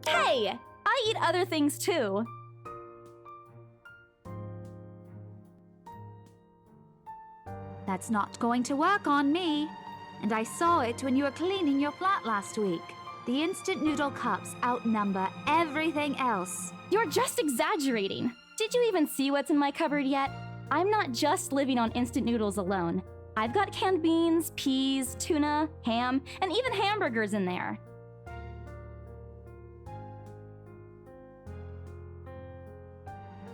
Hey, I eat other things too. That's not going to work on me. And I saw it when you were cleaning your flat last week. The instant noodle cups outnumber everything else. You're just exaggerating. Did you even see what's in my cupboard yet? I'm not just living on instant noodles alone. I've got canned beans, peas, tuna, ham, and even hamburgers in there.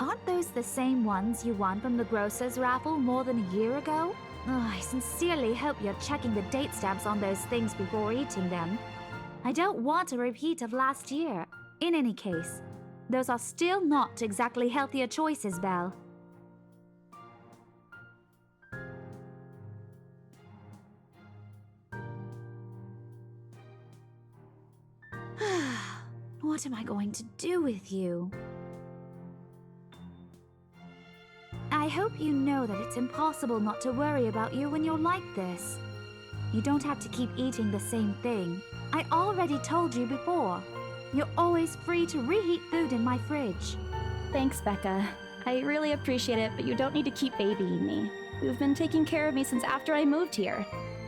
Aren't those the same ones you won from the grocer's raffle more than a year ago? I sincerely hope you're checking the date stamps on those things before eating them. I don't want a repeat of last year. In any case, those are still not exactly healthier choices, Belle. What am I going to do with you? I hope you know that it's impossible not to worry about you when you're like this. You don't have to keep eating the same thing. I already told you before. You're always free to reheat food in my fridge. Thanks, Becca. I really appreciate it, but you don't need to keep babying me. You've been taking care of me since after I moved here.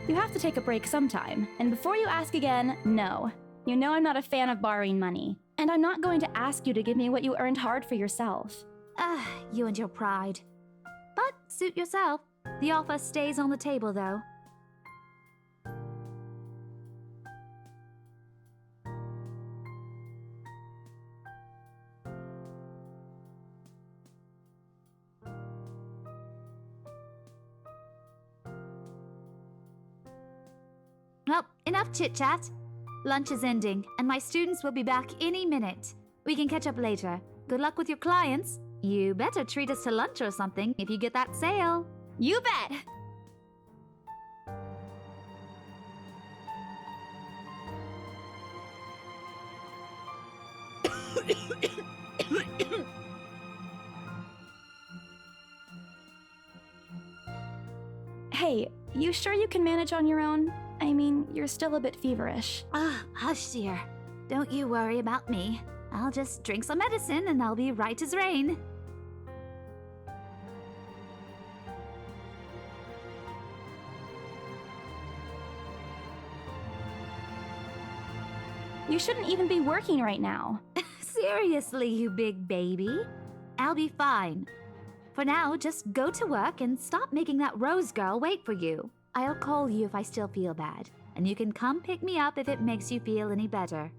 You have to take a break sometime. And before you ask again, no. You know I'm not a fan of borrowing money. And I'm not going to ask you to give me what you earned hard for yourself. You and your pride. But suit yourself. The offer stays on the table, though. Well, enough chit-chat. Lunch is ending, and my students will be back any minute. We can catch up later. Good luck with your clients. You better treat us to lunch or something if you get that sale. You bet! Hey, you sure you can manage on your own? I mean, you're still a bit feverish. Hush, dear. Don't you worry about me. I'll just drink some medicine and I'll be right as rain. You shouldn't even be working right now. Seriously, you big baby. I'll be fine. For now, just go to work and stop making that Rose girl wait for you. I'll call you if I still feel bad, and you can come pick me up if it makes you feel any better.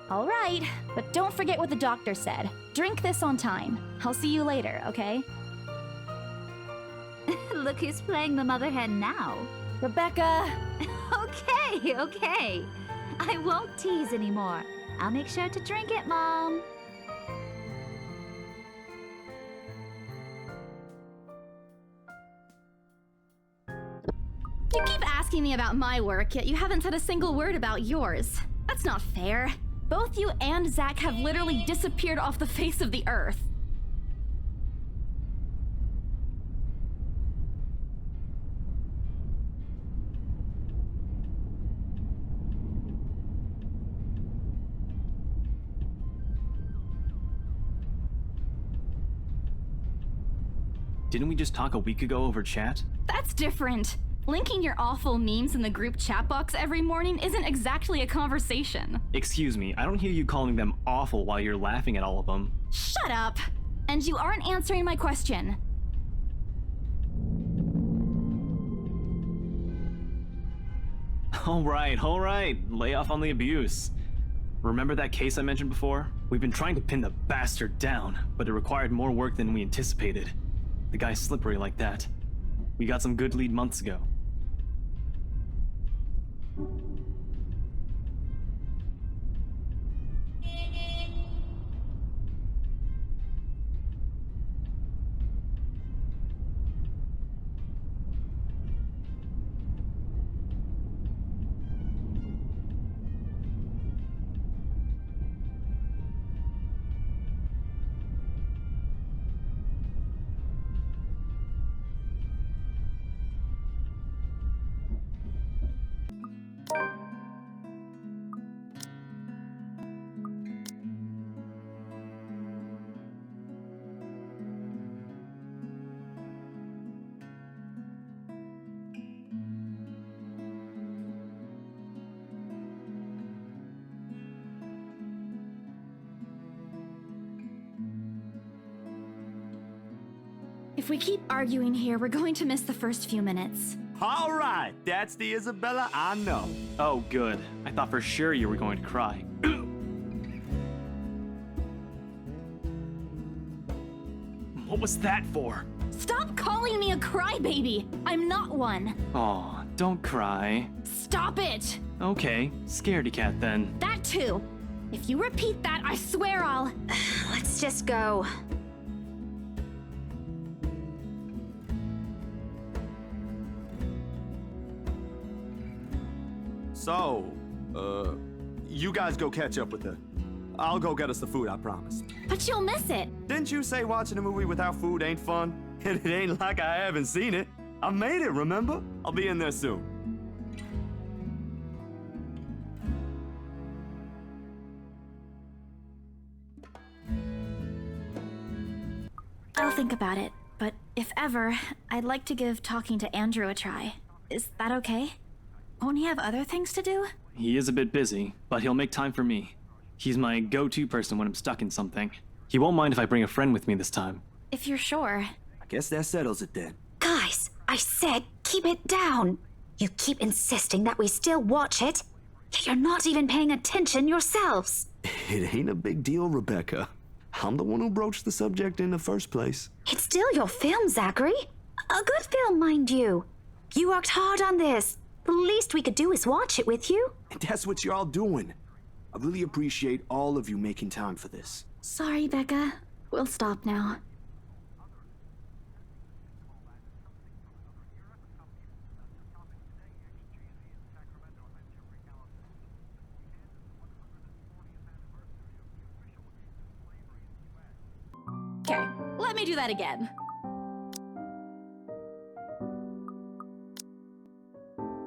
All right, but don't forget what the doctor said. Drink this on time. I'll see you later, okay? Look who's playing the mother hen now. Rebecca! Okay. I won't tease anymore. I'll make sure to drink it, Mom. You keep asking me about my work, yet you haven't said a single word about yours. That's not fair. Both you and Zach have literally disappeared off the face of the earth. Didn't we just talk a week ago over chat? That's different. Linking your awful memes in the group chat box every morning isn't exactly a conversation. Excuse me, I don't hear you calling them awful while you're laughing at all of them. Shut up! And you aren't answering my question. All right. Lay off on the abuse. Remember that case I mentioned before? We've been trying to pin the bastard down, but it required more work than we anticipated. The guy's slippery like that. We got some good lead months ago. If we keep arguing here, we're going to miss the first few minutes. All right, that's the Isabella I know. Oh, good. I thought for sure you were going to cry. What was that for? Stop calling me a crybaby! I'm not one. Aw, don't cry. Stop it! Okay, scaredy cat then. That too. If you repeat that, I swear I'll... Let's just go. So, you guys go catch up with her. I'll go get us the food, I promise. But you'll miss it. Didn't you say watching a movie without food ain't fun? And it ain't like I haven't seen it. I made it, remember? I'll be in there soon. I'll think about it, but if ever, I'd like to give talking to Andrew a try. Is that okay? Won't he have other things to do? He is a bit busy, but he'll make time for me. He's my go-to person when I'm stuck in something. He won't mind if I bring a friend with me this time. If you're sure. I guess that settles it then. Guys, I said keep it down. You keep insisting that we still watch it, yet you're not even paying attention yourselves. It ain't a big deal, Rebecca. I'm the one who broached the subject in the first place. It's still your film, Zachery. A good film, mind you. You worked hard on this. The least we could do is watch it with you. And that's what you're all doing. I really appreciate all of you making time for this. Sorry, Becca. We'll stop now. Okay, let me do that again.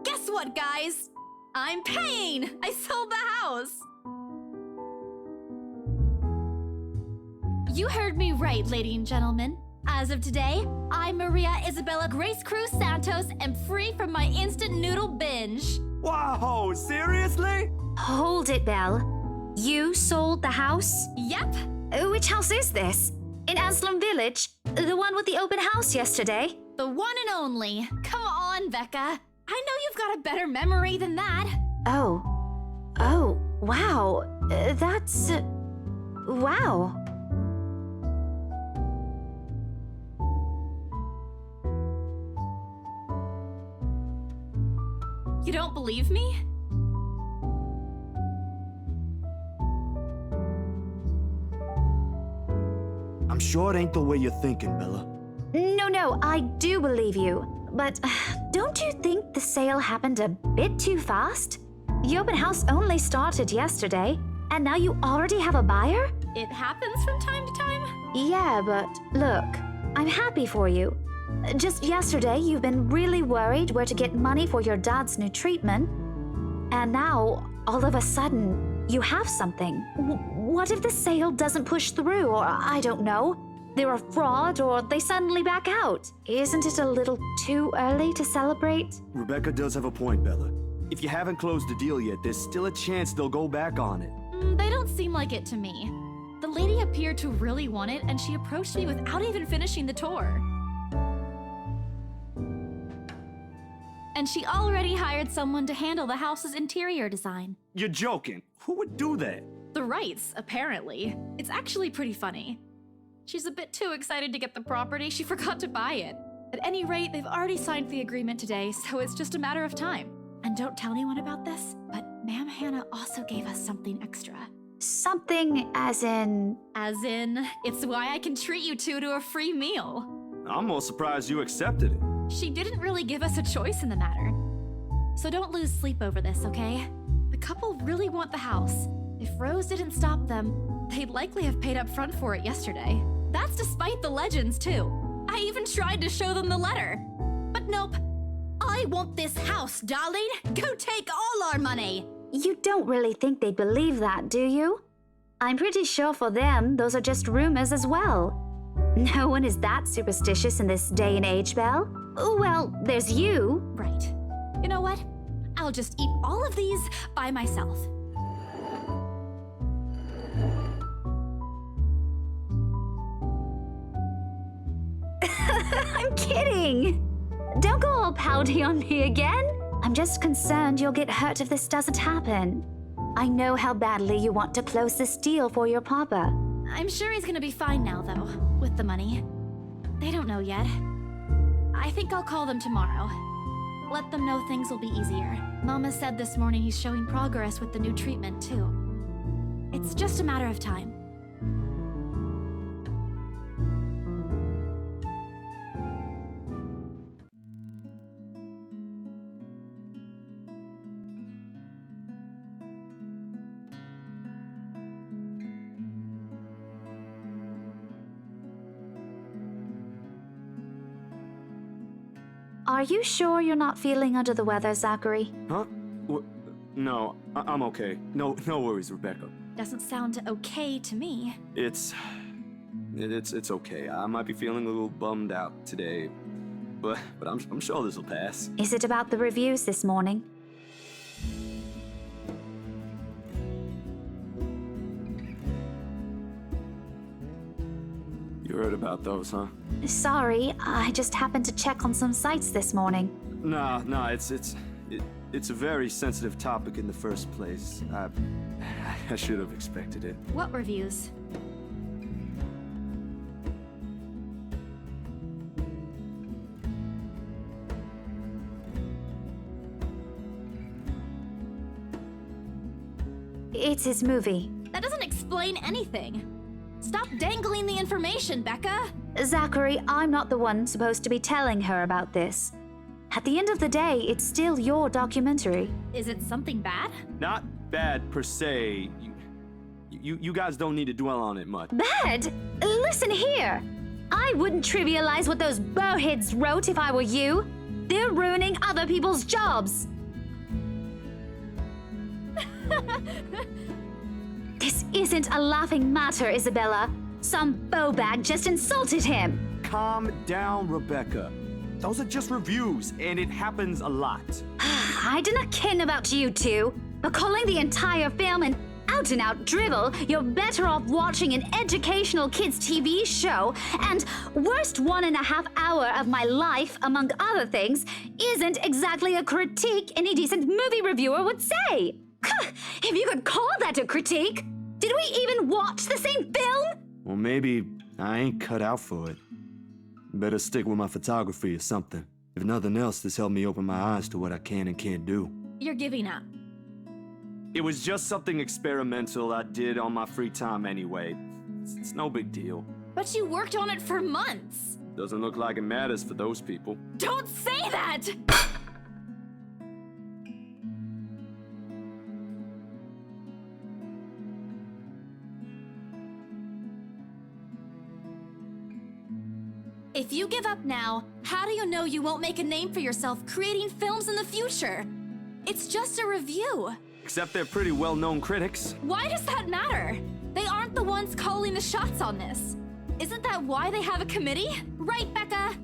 Guess what, guys? I'm paying! I sold the house! You heard me right, ladies and gentlemen. As of today, I'm Maria Isabella Grace Cruz Santos and free from my instant noodle binge. Wow, seriously? Hold it, Belle. You sold the house? Yep. Which house is this? In Aslam Village? The one with the open house yesterday? The one and only. Come on, Becca. I know you've got a better memory than that. Oh, wow. That's... wow. You don't believe me? I'm sure it ain't the way you're thinking, Bella. No, I do believe you. But don't you think the sale happened a bit too fast? The open house only started yesterday, and now you already have a buyer? It happens from time to time. Yeah, but look, I'm happy for you. Just yesterday, you've been really worried where to get money for your dad's new treatment. And now, all of a sudden, you have something. What if the sale doesn't push through, or I don't know, they're a fraud, or they suddenly back out? Isn't it a little too early to celebrate? Rebecca does have a point, Bella. If you haven't closed the deal yet, there's still a chance they'll go back on it. They don't seem like it to me. The lady appeared to really want it, and she approached me without even finishing the tour. And she already hired someone to handle the house's interior design. You're joking. Who would do that? The Wrights, apparently. It's actually pretty funny. She's a bit too excited to get the property, she forgot to buy it. At any rate, they've already signed the agreement today, so it's just a matter of time. And don't tell anyone about this, but Ma'am Hannah also gave us something extra. Something as in... As in, it's why I can treat you two to a free meal. I'm more surprised you accepted it. She didn't really give us a choice in the matter. So don't lose sleep over this, okay? The couple really want the house. If Rose didn't stop them, they'd likely have paid up front for it yesterday. That's despite the legends, too. I even tried to show them the letter. But nope. I want this house, darling. Go take all our money. You don't really think they'd believe that, do you? I'm pretty sure for them, those are just rumors as well. No one is that superstitious in this day and age, Belle. Well, there's you. Right. You know what? I'll just eat all of these by myself. I'm kidding! Don't go all pouty on me again. I'm just concerned you'll get hurt if this doesn't happen. I know how badly you want to close this deal for your papa. I'm sure he's gonna be fine now, though, with the money. They don't know yet. I think I'll call them tomorrow. Let them know things will be easier. Mama said this morning he's showing progress with the new treatment, too. It's just a matter of time. Are you sure you're not feeling under the weather, Zachery? Huh? No, I'm okay. No worries, Rebecca. Doesn't sound okay to me. It's okay. I might be feeling a little bummed out today, but I'm sure this will pass. Is it about the reviews this morning? You heard about those, huh? Sorry, I just happened to check on some sites this morning. Nah, it's a very sensitive topic in the first place. I should have expected it. What reviews? It's his movie. That doesn't explain anything. Stop dangling the information, Becca! Zachery, I'm not the one supposed to be telling her about this. At the end of the day, it's still your documentary. Is it something bad? Not bad per se. You guys don't need to dwell on it much. Bad? Listen here. I wouldn't trivialize what those bowheads wrote if I were you. They're ruining other people's jobs. This isn't a laughing matter, Isabella. Some bowbag just insulted him. Calm down, Rebecca. Those are just reviews, and it happens a lot. I do not ken about you two, but calling the entire film an out-and-out dribble, you're better off watching an educational kids' TV show, and worst 1.5 hour of my life, among other things, isn't exactly a critique any decent movie reviewer would say. If you could call that a critique, did we even watch the same film? Well, maybe I ain't cut out for it. Better stick with my photography or something. If nothing else, this helped me open my eyes to what I can and can't do. You're giving up. It was just something experimental I did on my free time anyway. It's no big deal. But you worked on it for months. Doesn't look like it matters for those people. Don't say that! If you give up now, how do you know you won't make a name for yourself creating films in the future? It's just a review. Except they're pretty well-known critics. Why does that matter? They aren't the ones calling the shots on this. Isn't that why they have a committee? Right, Becca?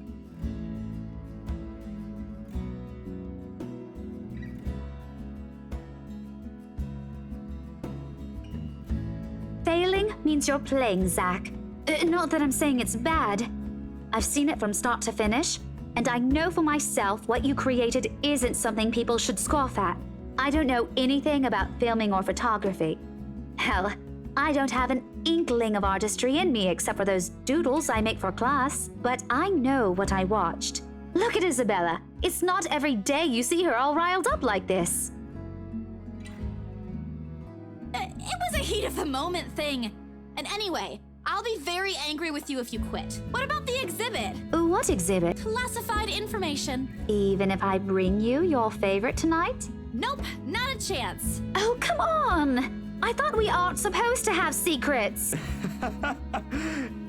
Failing means you're playing, Zach. Not that I'm saying it's bad. I've seen it from start to finish, and I know for myself what you created isn't something people should scoff at. I don't know anything about filming or photography. Hell, I don't have an inkling of artistry in me except for those doodles I make for class, but I know what I watched. Look at Isabella. It's not every day you see her all riled up like this. It was a heat of the moment thing. And anyway, I'll be very angry with you if you quit. What about the exhibit? What exhibit? Classified information. Even if I bring you your favorite tonight? Nope, not a chance. Oh, come on! I thought we aren't supposed to have secrets.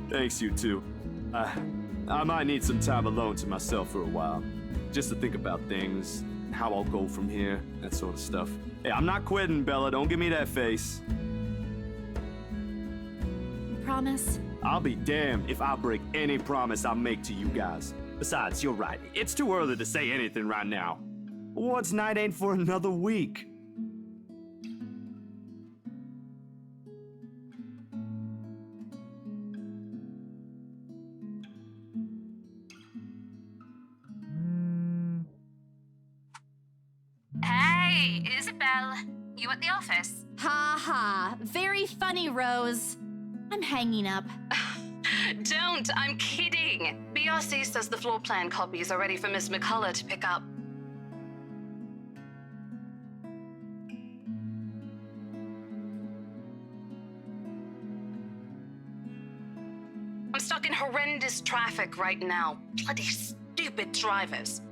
Thanks, you two. I might need some time alone to myself for a while. Just to think about things, how I'll go from here, that sort of stuff. Hey, I'm not quitting, Bella. Don't give me that face. Promise? I'll be damned if I break any promise I make to you guys. Besides, you're right. It's too early to say anything right now. Awards night ain't for another week. You at the office? Ha ha. Very funny, Rose. I'm hanging up. Don't, I'm kidding. BRC says the floor plan copies are ready for Miss McCullough to pick up. I'm stuck in horrendous traffic right now. Bloody stupid drivers.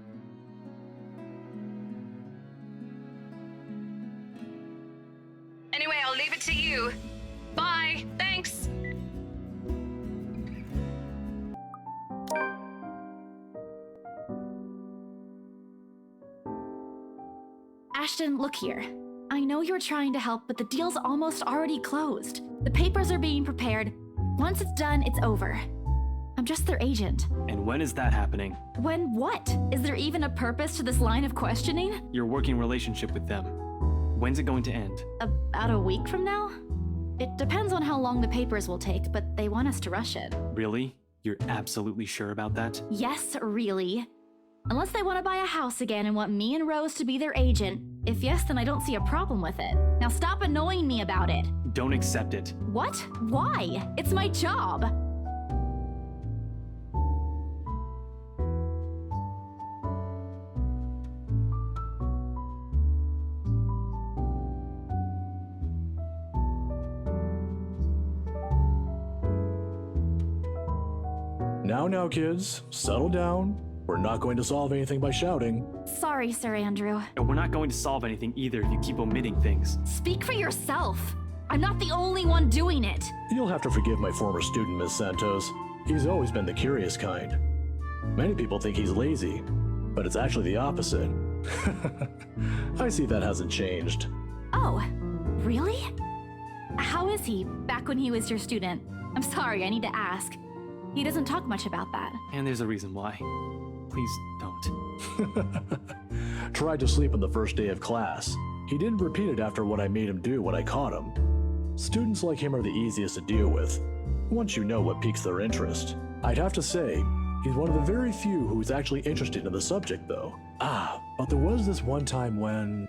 Anyway, I'll leave it to you. Bye. Thanks. Ashton, look here. I know you're trying to help, but the deal's almost already closed. The papers are being prepared. Once it's done, it's over. I'm just their agent. And when is that happening? When what? Is there even a purpose to this line of questioning? Your working relationship with them. When's it going to end? About a week from now? It depends on how long the papers will take, but they want us to rush it. Really? You're absolutely sure about that? Yes, really. Unless they want to buy a house again and want me and Rose to be their agent. If yes, then I don't see a problem with it. Now stop annoying me about it. Don't accept it. What? Why? It's my job. Now, kids, settle down. We're not going to solve anything by shouting. Sorry, Sir Andrew. And we're not going to solve anything either if you keep omitting things. Speak for yourself. I'm not the only one doing it. You'll have to forgive my former student, Miss Santos. He's always been the curious kind. Many people think he's lazy, but it's actually the opposite. I see that hasn't changed. Oh, really? How is he back when he was your student? I'm sorry, I need to ask. He doesn't talk much about that. And there's a reason why. Please don't. Tried to sleep on the first day of class. He didn't repeat it after what I made him do when I caught him. Students like him are the easiest to deal with, once you know what piques their interest. I'd have to say, he's one of the very few who's actually interested in the subject, though. But there was this one time when...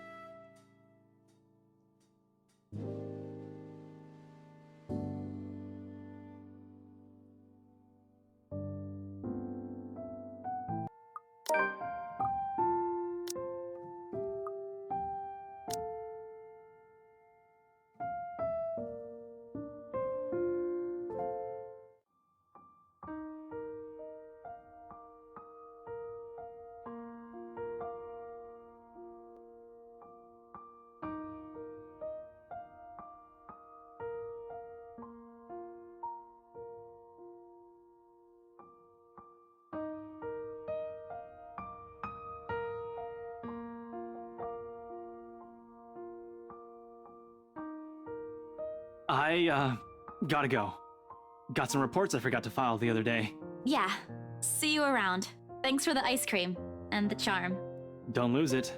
I, gotta go. Got some reports I forgot to file the other day. Yeah, see you around. Thanks for the ice cream and the charm. Don't lose it.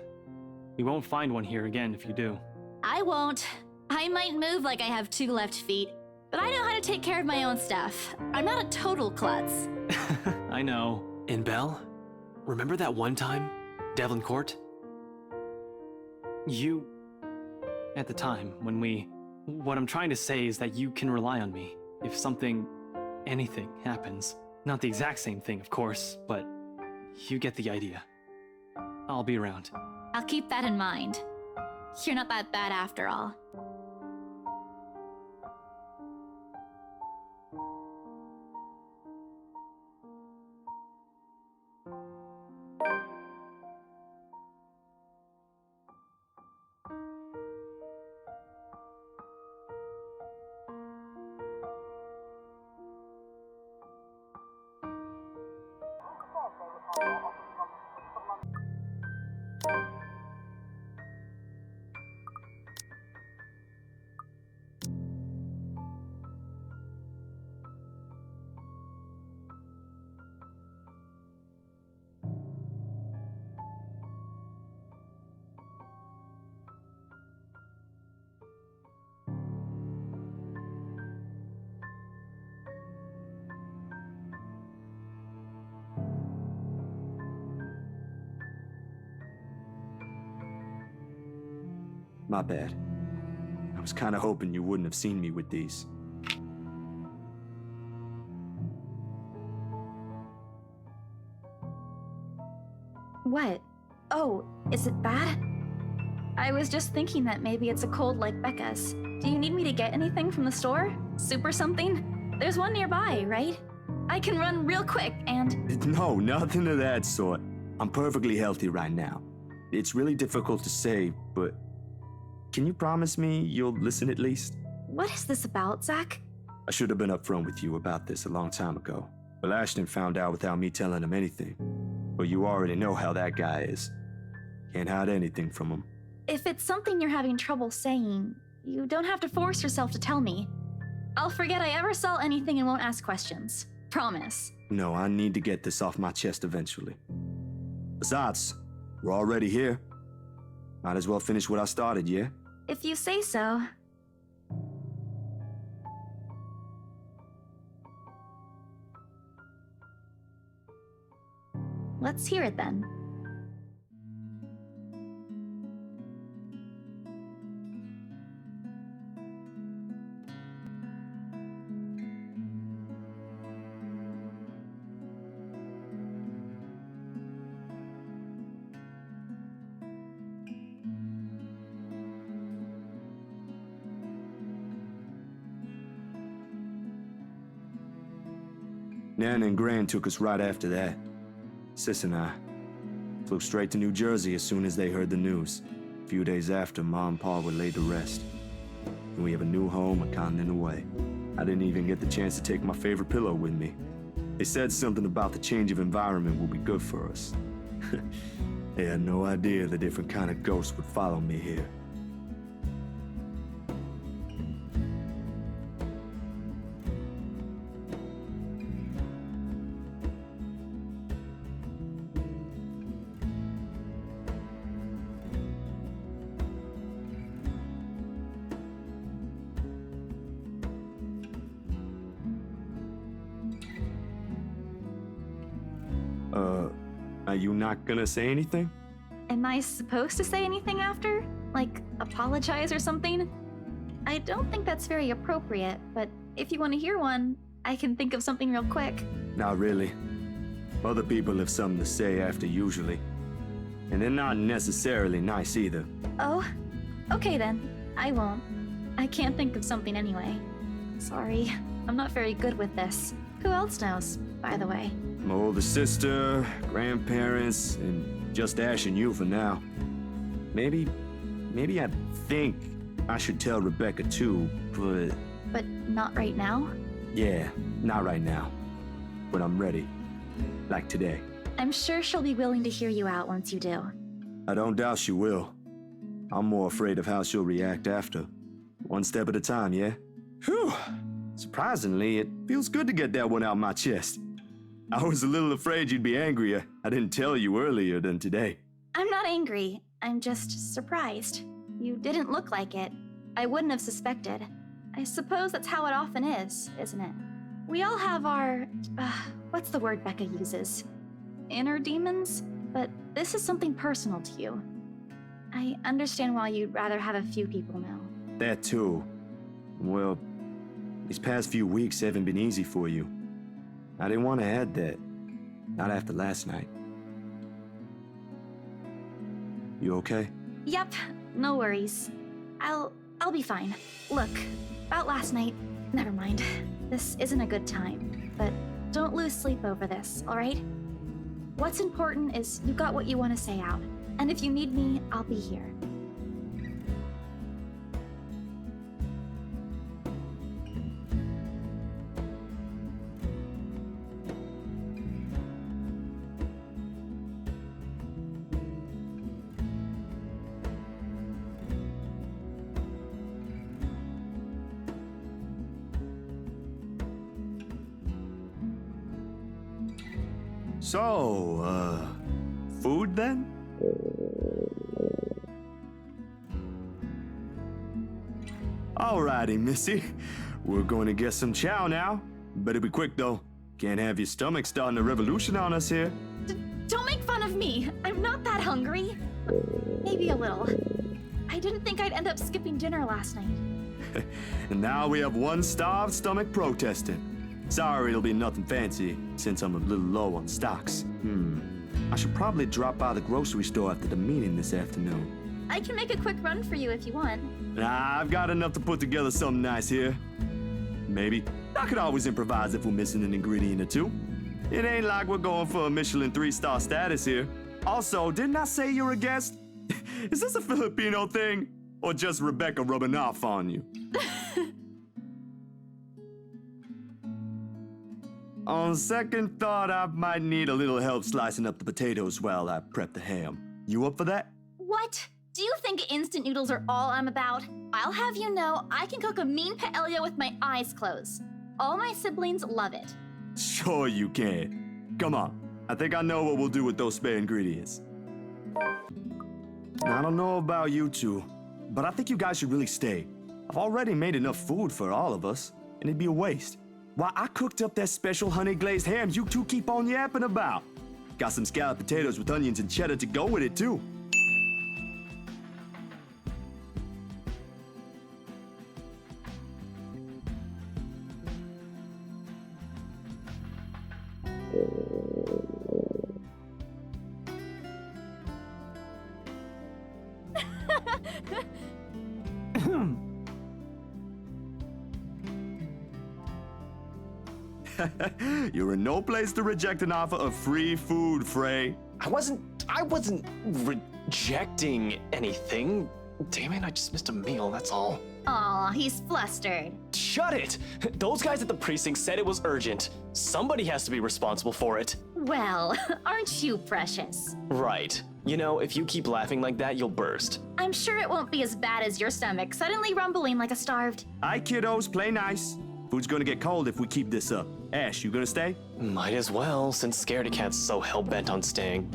We won't find one here again if you do. I won't. I might move like I have 2 left feet, but I know how to take care of my own stuff. I'm not a total klutz. I know. And Belle, remember that one time? Devlin Court? You... At the time, when we... What I'm trying to say is that you can rely on me if something, anything happens. Not the exact same thing, of course, but you get the idea. I'll be around. I'll keep that in mind. You're not that bad after all. My bad. was kind of hoping you wouldn't have seen me with these. What? Oh, is it bad? I was just thinking that maybe it's a cold like Becca's. Do you need me to get anything from the store? Soup or something? There's one nearby, right? I can run real quick and... No, nothing of that sort. I'm perfectly healthy right now. It's really difficult to say, but can you promise me you'll listen at least? What is this about, Zach? I should have been upfront with you about this a long time ago. But Ashton found out without me telling him anything. But you already know how that guy is. Can't hide anything from him. If it's something you're having trouble saying, you don't have to force yourself to tell me. I'll forget I ever saw anything and won't ask questions. Promise. No, I need to get this off my chest eventually. Besides, we're already here. Might as well finish what I started, yeah? If you say so. Let's hear it then. Nan and Gran took us right after that. Sis and I flew straight to New Jersey as soon as they heard the news. A few days after, Mom and Pa were laid to rest. And we have a new home a continent away. I didn't even get the chance to take my favorite pillow with me. They said something about the change of environment will be good for us. They had no idea the different kind of ghosts would follow me here. Are you not gonna say anything? Am I supposed to say anything after? Like, apologize or something? I don't think that's very appropriate, but if you want to hear one, I can think of something real quick. Not really. Other people have something to say after usually. And they're not necessarily nice either. Oh? Okay then. I won't. I can't think of something anyway. Sorry. I'm not very good with this. Who else knows, by the way? My older sister, grandparents, and just Ash and you for now. Maybe I think I should tell Rebecca too, but... But not right now? Yeah, not right now. But I'm ready. Like today. I'm sure she'll be willing to hear you out once you do. I don't doubt she will. I'm more afraid of how she'll react after. One step at a time, yeah? Whew! Surprisingly, it feels good to get that one out my chest. I was a little afraid you'd be angrier. I didn't tell you earlier than today. I'm not angry. I'm just surprised. You didn't look like it. I wouldn't have suspected. I suppose that's how it often is, isn't it? We all have our... what's the word Becca uses? Inner demons? But this is something personal to you. I understand why you'd rather have a few people know. That too. Well, these past few weeks haven't been easy for you. I didn't want to add that. Not after last night. You okay? Yep, no worries. I'll be fine. Look, about last night, never mind. This isn't a good time, but don't lose sleep over this, alright? What's important is you got what you want to say out, and if you need me, I'll be here. So, food then? Alrighty, Missy. We're going to get some chow now. Better be quick, though. Can't have your stomach starting a revolution on us here. Don't make fun of me! I'm not that hungry. Maybe a little. I didn't think I'd end up skipping dinner last night. And now we have one starved stomach protesting. Sorry, it'll be nothing fancy, since I'm a little low on stocks. I should probably drop by the grocery store after the meeting this afternoon. I can make a quick run for you if you want. Nah, I've got enough to put together something nice here. Maybe. I could always improvise if we're missing an ingredient or two. It ain't like we're going for a Michelin 3-star status here. Also, didn't I say you're a guest? Is this a Filipino thing? Or just Rebecca rubbing off on you? On second thought, I might need a little help slicing up the potatoes while I prep the ham. You up for that? What? Do you think instant noodles are all I'm about? I'll have you know I can cook a mean paella with my eyes closed. All my siblings love it. Sure you can. Come on. I think I know what we'll do with those spare ingredients. I don't know about you two, but I think you guys should really stay. I've already made enough food for all of us, and it'd be a waste. Why, I cooked up that special honey-glazed ham you two keep on yapping about. Got some scalloped potatoes with onions and cheddar to go with it, too. You're in no place to reject an offer of free food, Frey. I wasn't rejecting anything. Damn it, I just missed a meal, that's all. Aw, he's flustered. Shut it! Those guys at the precinct said it was urgent. Somebody has to be responsible for it. Well, aren't you precious? Right. You know, if you keep laughing like that, you'll burst. I'm sure it won't be as bad as your stomach suddenly rumbling like a starved. Aye, kiddos, play nice. Food's gonna get cold if we keep this up. Ash, you gonna stay? Might as well, since Scaredy Cat's so hell-bent on staying.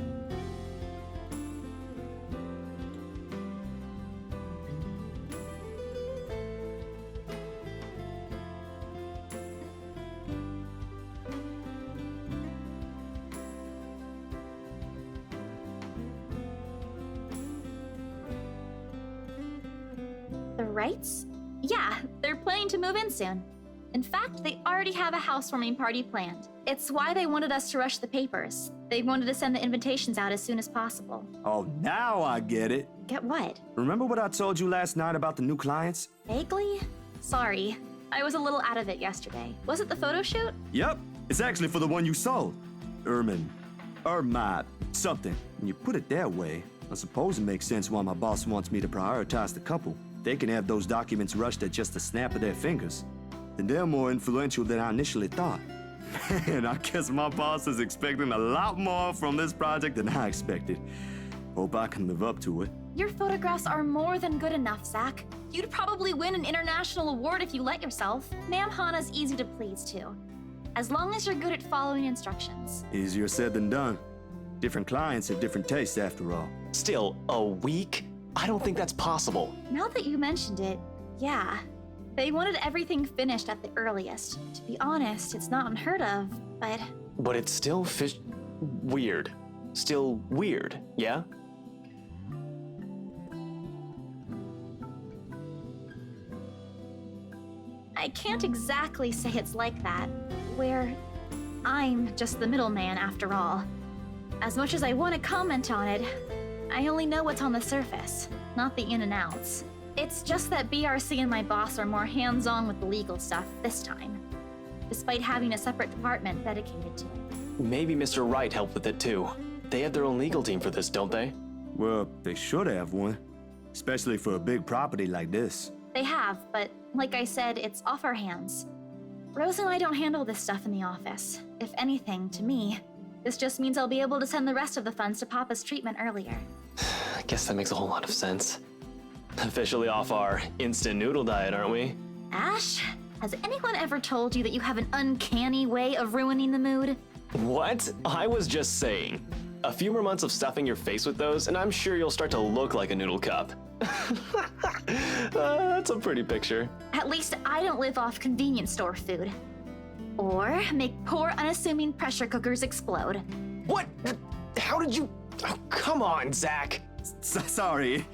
The Wrights? Yeah, they're planning to move in soon. In fact, they already have a housewarming party planned. It's why they wanted us to rush the papers. They wanted to send the invitations out as soon as possible. Oh, now I get it. Get what? Remember what I told you last night about the new clients? Vaguely? Sorry. I was a little out of it yesterday. Was it the photo shoot? Yep, it's actually for the one you sold. Ermine, something. When you put it that way, I suppose it makes sense why my boss wants me to prioritize the couple. They can have those documents rushed at just a snap of their fingers. Then they're more influential than I initially thought. Man, I guess my boss is expecting a lot more from this project than I expected. Hope I can live up to it. Your photographs are more than good enough, Zach. You'd probably win an international award if you let yourself. Ma'am Hana's easy to please, too. As long as you're good at following instructions. Easier said than done. Different clients have different tastes after all. Still, a week? I don't think that's possible. Now that you mentioned it, yeah. They wanted everything finished at the earliest. To be honest, it's not unheard of, but... But it's still weird. Still weird, yeah? I can't exactly say it's like that, where I'm just the middleman after all. As much as I want to comment on it, I only know what's on the surface, not the in and outs. It's just that BRC and my boss are more hands-on with the legal stuff this time, despite having a separate department dedicated to it. Maybe Mr. Wright helped with it too. They have their own legal team for this, don't they? Well, they should have one, especially for a big property like this. They have, but like I said, it's off our hands. Rose and I don't handle this stuff in the office. If anything, to me, this just means I'll be able to send the rest of the funds to Papa's treatment earlier. I guess that makes a whole lot of sense. Officially off our instant noodle diet, aren't we? Ash, has anyone ever told you that you have an uncanny way of ruining the mood? What? I was just saying. A few more months of stuffing your face with those, and I'm sure you'll start to look like a noodle cup. That's a pretty picture. At least I don't live off convenience store food. Or make poor, unassuming pressure cookers explode. What? How did you... Oh, come on, Zach. Sorry,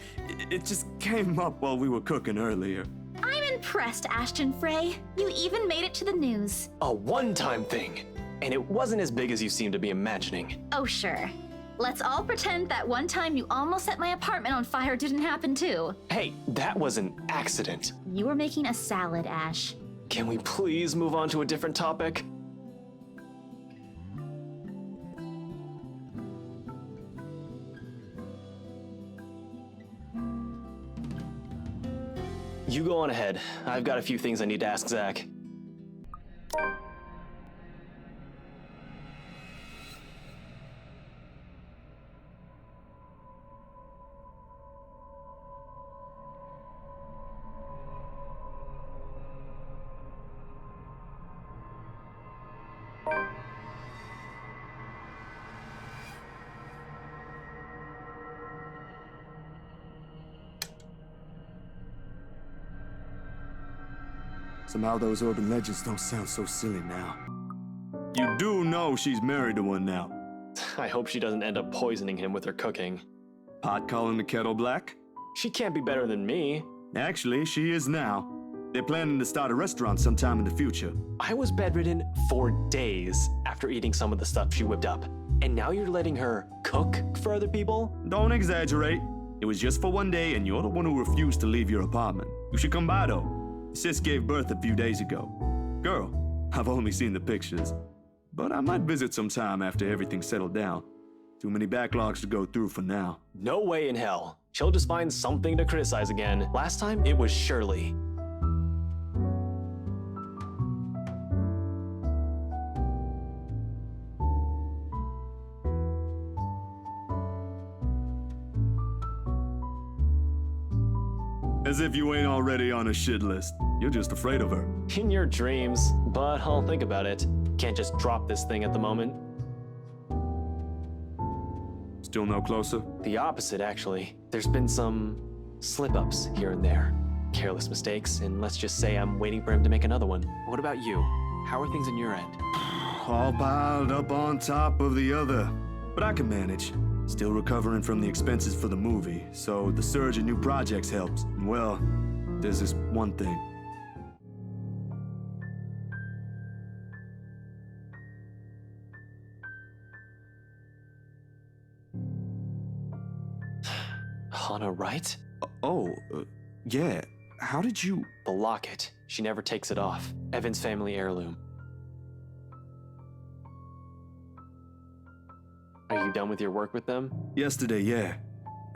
it just came up while we were cooking earlier. I'm in impressed, Ashton Frey. You even made it to the news. A one-time thing. And it wasn't as big as you seem to be imagining. Oh, sure. Let's all pretend that one time you almost set my apartment on fire didn't happen too. Hey, that was an accident. You were making a salad, Ash. Can we please move on to a different topic? You go on ahead. I've got a few things I need to ask Zach. Somehow those urban legends don't sound so silly now. You do know she's married to one now. I hope she doesn't end up poisoning him with her cooking. Pot calling the kettle black? She can't be better than me. Actually, she is now. They're planning to start a restaurant sometime in the future. I was bedridden for days after eating some of the stuff she whipped up. And now you're letting her cook for other people? Don't exaggerate. It was just for one day and you're the one who refused to leave your apartment. You should come by though. Sis gave birth a few days ago. Girl, I've only seen the pictures. But I might visit sometime after everything's settled down. Too many backlogs to go through for now. No way in hell. She'll just find something to criticize again. Last time, it was Shirley. As if you ain't already on a shit list. You're just afraid of her. In your dreams, but I'll think about it. Can't just drop this thing at the moment. Still no closer? The opposite, actually. There's been some slip-ups here and there. Careless mistakes, and let's just say I'm waiting for him to make another one. What about you? How are things on your end? All piled up on top of the other. But I can manage. Still recovering from the expenses for the movie, so the surge in new projects helps. And well, there's this one thing. Hana, right? Yeah. How did you... The locket. She never takes it off. Evan's family heirloom. Are you done with your work with them? Yesterday, yeah.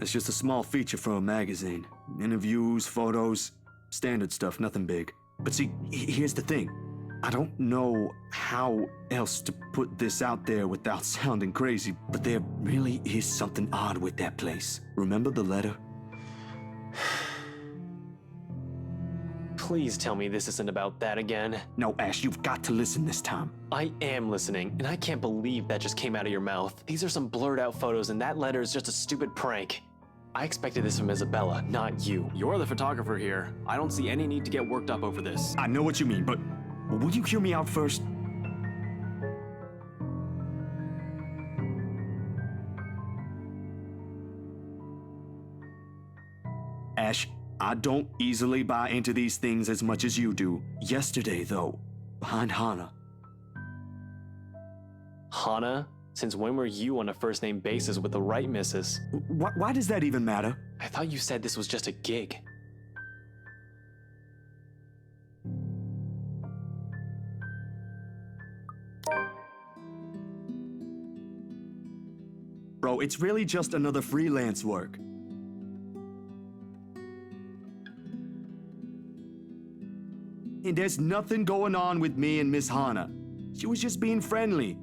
It's just a small feature for a magazine. Interviews, photos, standard stuff, nothing big. But see, here's the thing. I don't know how else to put this out there without sounding crazy, but there really is something odd with that place. Remember the letter? Please tell me this isn't about that again. No, Ash, you've got to listen this time. I am listening, and I can't believe that just came out of your mouth. These are some blurred out photos, and that letter is just a stupid prank. I expected this from Isabella, not you. You're the photographer here. I don't see any need to get worked up over this. I know what you mean, but will you hear me out first? Ash, I don't easily buy into these things as much as you do. Yesterday, though, behind Hana. Hana? Since when were you on a first-name basis with the right missus? Why does that even matter? I thought you said this was just a gig. Bro, it's really just another freelance work. And there's nothing going on with me and Miss Hana. She was just being friendly.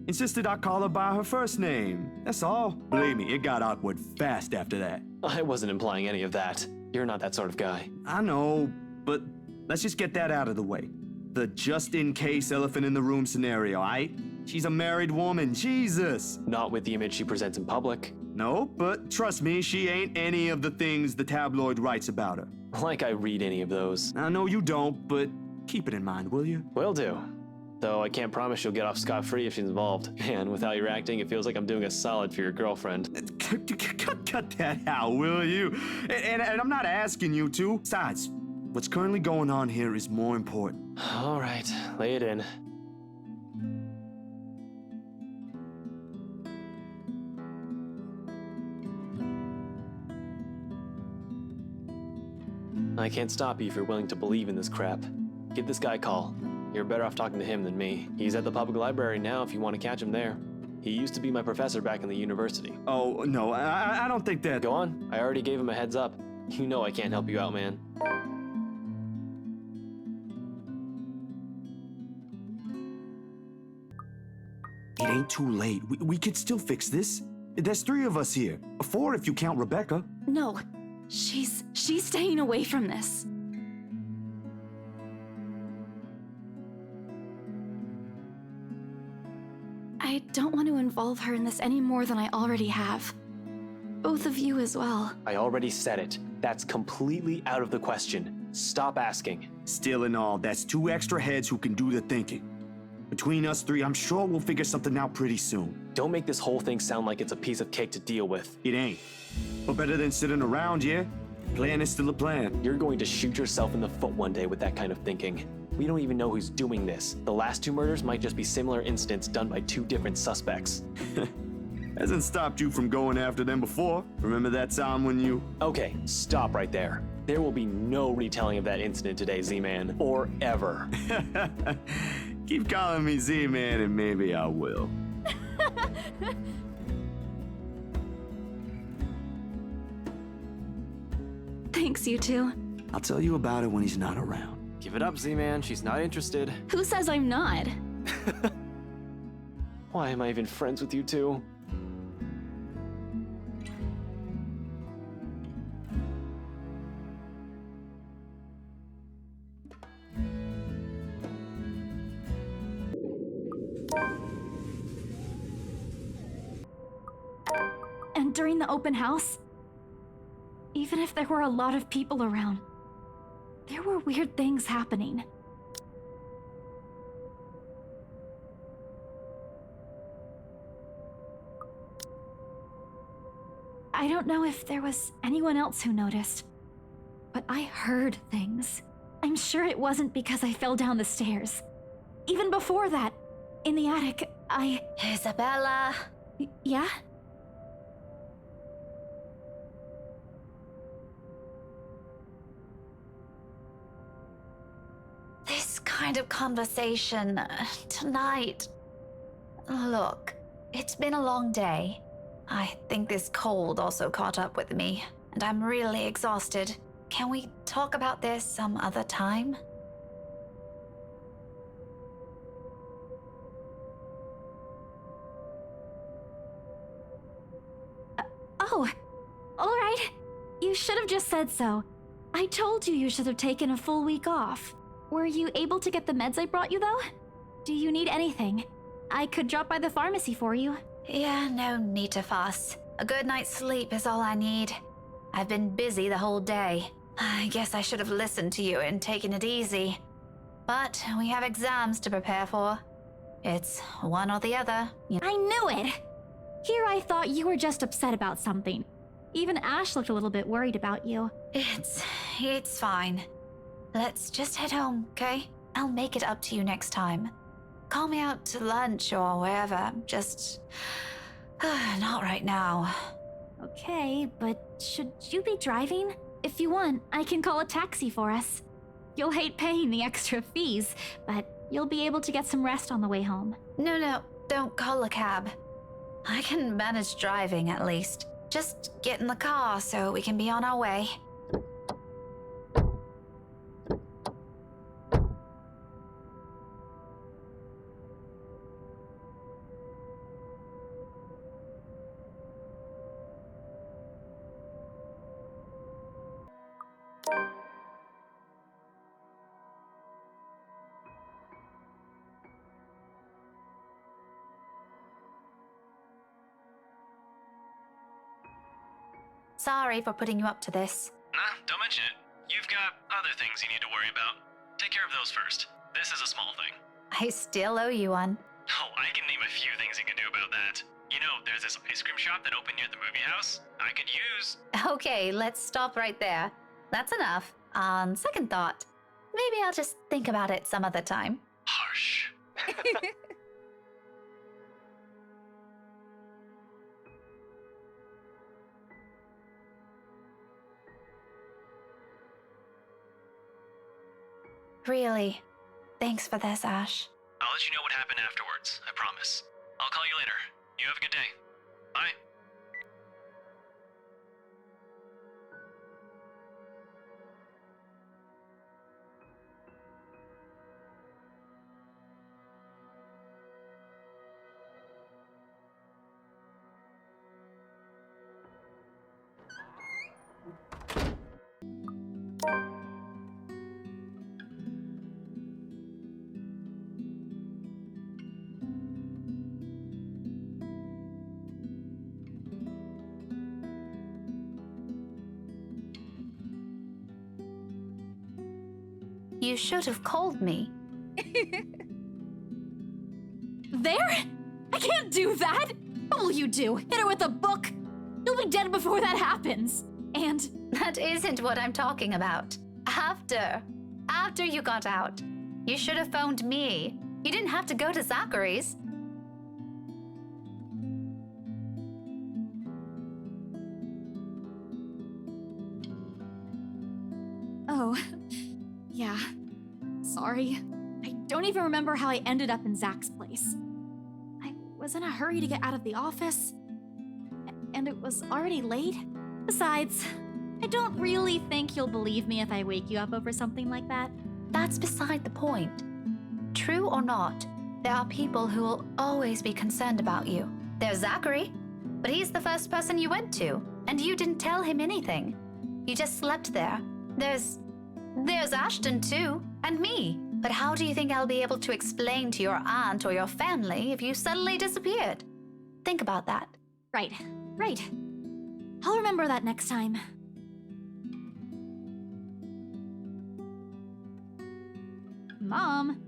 Insisted I call her by her first name. That's all. Believe me, it got awkward fast after that. I wasn't implying any of that. You're not that sort of guy. I know, but let's just get that out of the way. The just-in-case elephant in the room scenario, aight? She's a married woman, Jesus! Not with the image she presents in public. No, but trust me, she ain't any of the things the tabloid writes about her. Like I read any of those. I know you don't, but keep it in mind, will you? Will do. Though I can't promise she'll get off scot-free if she's involved. Man, with how you're acting, it feels like I'm doing a solid for your girlfriend. Cut that out, will you? And I'm not asking you to. Besides, What's currently going on here is more important. All right, lay it in. I can't stop you if you're willing to believe in this crap. Give this guy a call. You're better off talking to him than me. He's at the public library now if you want to catch him there. He used to be my professor back in the university. Oh, no, I don't think that... Go on, I already gave him a heads up. You know I can't help you out, man. It ain't too late. We could still fix this. There's 3 of us here. 4 if you count Rebecca. No, she's staying away from this. I don't want to involve her in this any more than I already have. Both of you as well. I already said it. That's completely out of the question. Stop asking. Still and all, that's 2 extra heads who can do the thinking. Between us 3, I'm sure we'll figure something out pretty soon. Don't make this whole thing sound like it's a piece of cake to deal with. It ain't. But better than sitting around, yeah? Plan is still a plan. You're going to shoot yourself in the foot one day with that kind of thinking. We don't even know who's doing this. The last 2 murders might just be similar incidents done by 2 different suspects. Hasn't stopped you from going after them before. Remember that time when you... Okay, stop right there. There will be no retelling of that incident today, Z-Man. Or ever. Keep calling me Z-Man and maybe I will. Thanks, you two. I'll tell you about it when he's not around. Give it up, Z-Man. She's not interested. Who says I'm not? Why am I even friends with you two? And during the open house, even if there were a lot of people around, there were weird things happening. I don't know if there was anyone else who noticed, but I heard things. I'm sure it wasn't because I fell down the stairs. Even before that, in the attic, Isabella. Yeah? This kind of conversation tonight. Look, it's been a long day. I think this cold also caught up with me, and I'm really exhausted. Can we talk about this some other time? Oh, all right. You should have just said so. I told you you should have taken a full week off. Were you able to get the meds I brought you, though? Do you need anything? I could drop by the pharmacy for you. Yeah, no need to fuss. A good night's sleep is all I need. I've been busy the whole day. I guess I should have listened to you and taken it easy. But we have exams to prepare for. It's one or the other. I knew it! Here I thought you were just upset about something. Even Ash looked a little bit worried about you. It's fine. Let's just head home, okay? I'll make it up to you next time. Call me out to lunch or wherever. Just... not right now. Okay, but should you be driving? If you want, I can call a taxi for us. You'll hate paying the extra fees, but you'll be able to get some rest on the way home. No, don't call a cab. I can manage driving at least. Just get in the car so we can be on our way. Sorry for putting you up to this. Nah, don't mention it. You've got other things you need to worry about. Take care of those first. This is a small thing. I still owe you one. Oh, I can name a few things you can do about that. You know, there's this ice cream shop that opened near the movie house. I could use... Okay, let's stop right there. That's enough. On second thought, maybe I'll just think about it some other time. Harsh. Really, thanks for this, Ash. I'll let you know what happened afterwards, I promise. I'll call you later. You have a good day. Bye. You should have called me. There? I can't do that! What will you do? Hit her with a book? You'll be dead before that happens. And That isn't what I'm talking about. After you got out, you should have phoned me. You didn't have to go to Zachery's. oh, yeah. Sorry. I don't even remember how I ended up in Zach's place. I was in a hurry to get out of the office, and it was already late. Besides, I don't really think you'll believe me if I wake you up over something like that. That's beside the point. True or not, there are people who will always be concerned about you. There's Zachery, but he's the first person you went to, and you didn't tell him anything. You just slept there. There's Ashton too, and me. But how do you think I'll be able to explain to your aunt or your family if you suddenly disappeared? Think about that. Right. I'll remember that next time. Mom.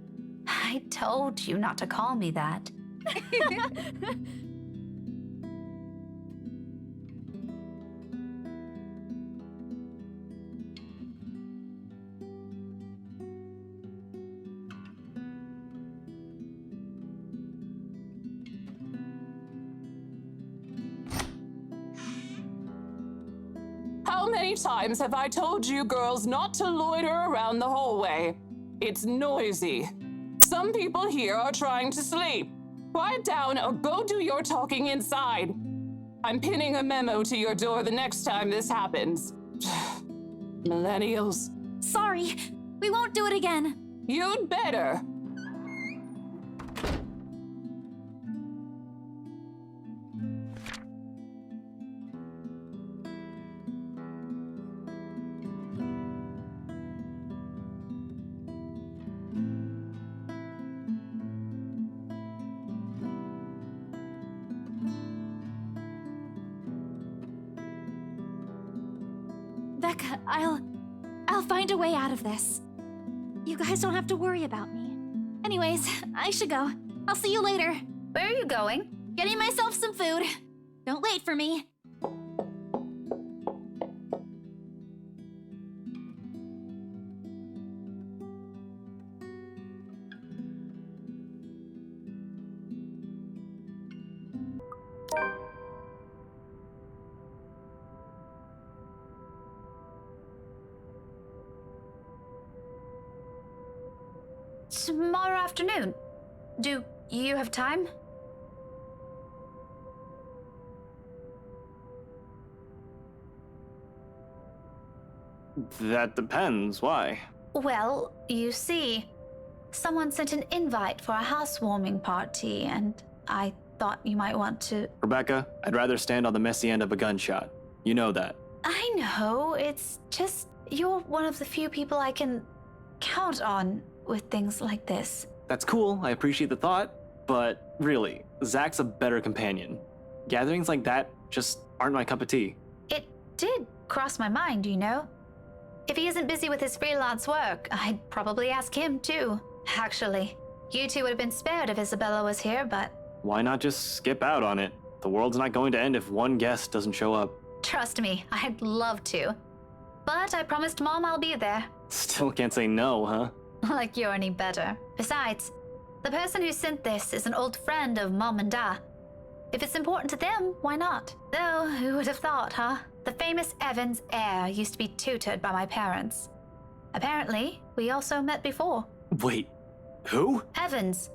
I told you not to call me that. How many times have I told you girls not to loiter around the hallway? It's noisy. Some people here are trying to sleep. Quiet down or go do your talking inside. I'm pinning a memo to your door the next time this happens. Millennials. Sorry. We won't do it again. You'd better. Becca, I'll find a way out of this. You guys don't have to worry about me. Anyways, I should go. I'll see you later. Where are you going? Getting myself some food. Don't wait for me. Tomorrow afternoon. Do you have time? That depends. Why? Well, you see, someone sent an invite for a housewarming party, and I thought you might want to... Rebecca, I'd rather stand on the messy end of a gunshot. You know that. I know, it's just you're one of the few people I can count on with things like this. That's cool, I appreciate the thought, but really, Zach's a better companion. Gatherings like that just aren't my cup of tea. It did cross my mind, you know. If he isn't busy with his freelance work, I'd probably ask him too. Actually, you two would have been spared if Isabella was here, but... Why not just skip out on it? The world's not going to end if one guest doesn't show up. Trust me, I'd love to. But I promised Mom I'll be there. Still can't say no, huh? Like you're any better. Besides, the person who sent this is an old friend of Mom and Dad. If it's important to them, why not? Though, who would have thought, huh? The famous Evans heir used to be tutored by my parents. Apparently, we also met before. Wait, who? Evans.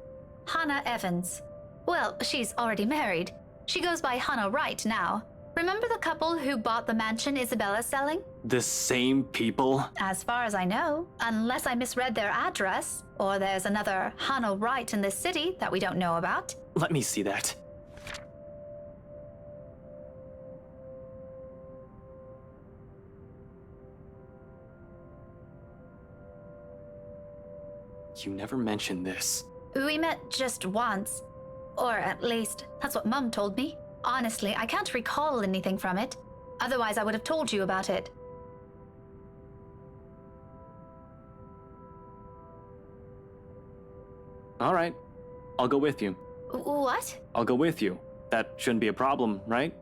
Hannah Evans. Well, she's already married. She goes by Hannah Wright now. Remember the couple who bought the mansion Isabella's selling? The same people? As far as I know, unless I misread their address, or there's another Hannah Wright in this city that we don't know about. Let me see that. You never mentioned this. We met just once. Or at least, that's what Mum told me. Honestly, I can't recall anything from it. Otherwise, I would have told you about it. All right, I'll go with you. What? I'll go with you. That shouldn't be a problem, right?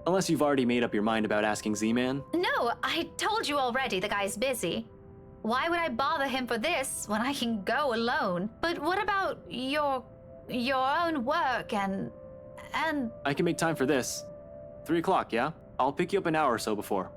Unless you've already made up your mind about asking Z-Man. No, I told you already the guy's busy. Why would I bother him for this when I can go alone? But what about your own work and... I can make time for this. 3 o'clock, yeah? I'll pick you up an hour or so before.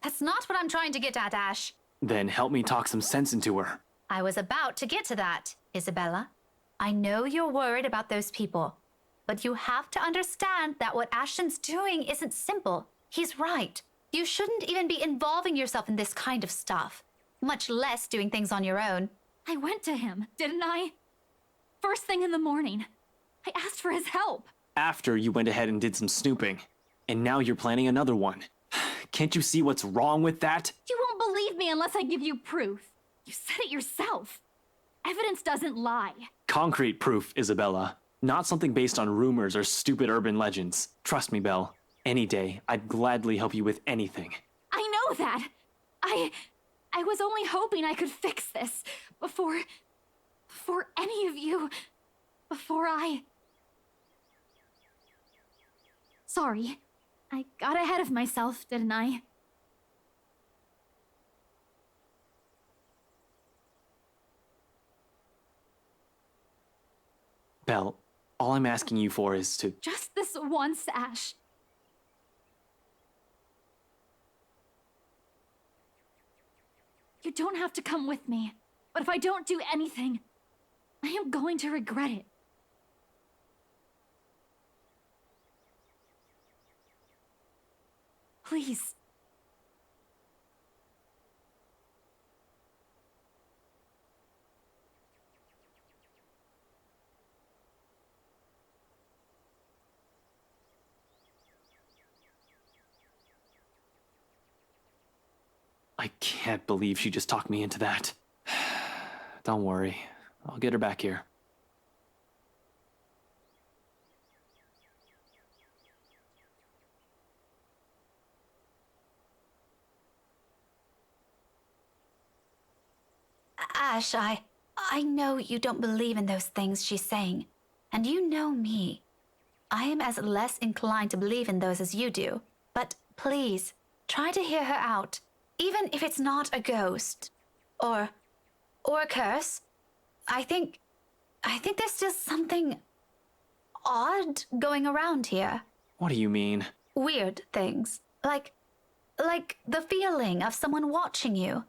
That's not what I'm trying to get at, Ash. Then help me talk some sense into her. I was about to get to that, Isabella. I know you're worried about those people, but you have to understand that what Ashton's doing isn't simple. He's right. You shouldn't even be involving yourself in this kind of stuff, much less doing things on your own. I went to him, didn't I? First thing in the morning. I asked for his help. After you went ahead and did some snooping. And now you're planning another one. Can't you see what's wrong with that? You won't believe me unless I give you proof. You said it yourself. Evidence doesn't lie. Concrete proof, Isabella. Not something based on rumors or stupid urban legends. Trust me, Belle. Any day, I'd gladly help you with anything. I know that. I was only hoping I could fix this before any of you, before I... Sorry. I got ahead of myself, didn't I? Belle, all I'm asking you for is to... Just this once, Ash. You don't have to come with me, but if I don't do anything, I am going to regret it. Please. I can't believe she just talked me into that. Don't worry. I'll get her back here. Ash, I know you don't believe in those things she's saying. And you know me. I am as less inclined to believe in those as you do. But please, try to hear her out. Even if it's not a ghost. Or a curse. I think there's just something odd going around here. What do you mean? Weird things. Like the feeling of someone watching you.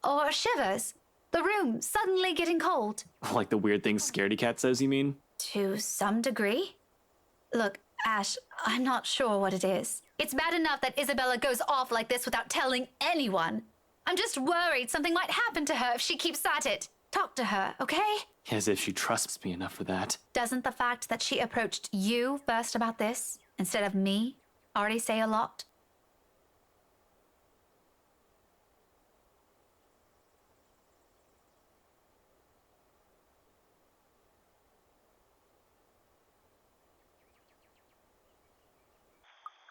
Or shivers. The room suddenly getting cold. Like the weird things Scaredy Cat says, you mean? To some degree. Look, Ash, I'm not sure what it is. It's bad enough that Isabella goes off like this without telling anyone. I'm just worried something might happen to her if she keeps at it. Talk to her, okay? As if she trusts me enough for that. Doesn't the fact that she approached you first about this, instead of me, already say a lot?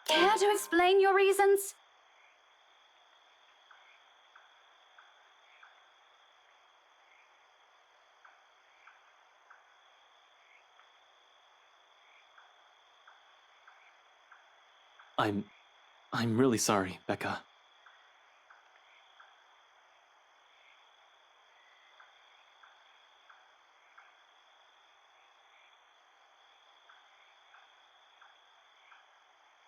Care to explain your reasons? I'm really sorry, Becca.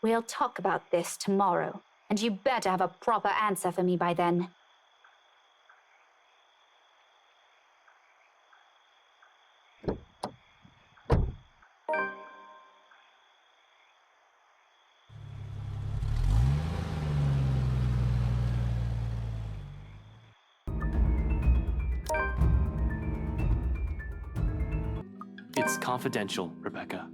We'll talk about this tomorrow, and you better have a proper answer for me by then. It's confidential, Rebecca.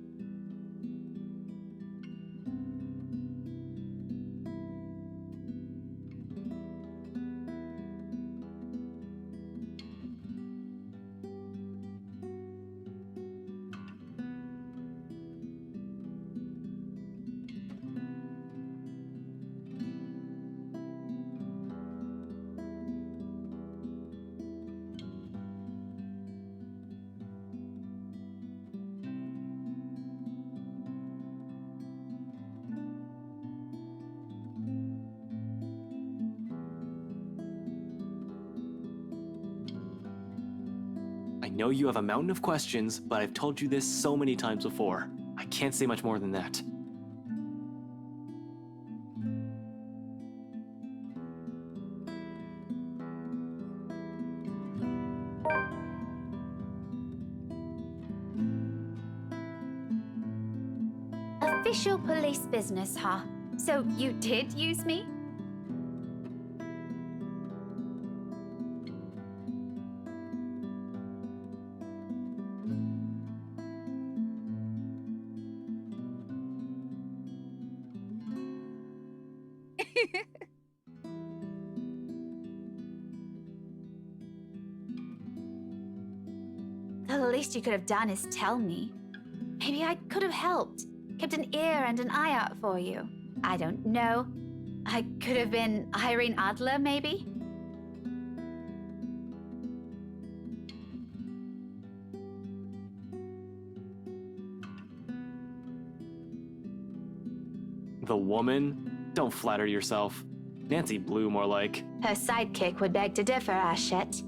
I know you have a mountain of questions, but I've told you this so many times before. I can't say much more than that. Official police business, huh? So you did use me? The least you could have done is tell me. Maybe I could have helped. Kept an ear and an eye out for you. I don't know. I could have been Irene Adler, maybe? The woman? Don't flatter yourself. Nancy Blue, more like. Her sidekick would beg to differ, Ashett.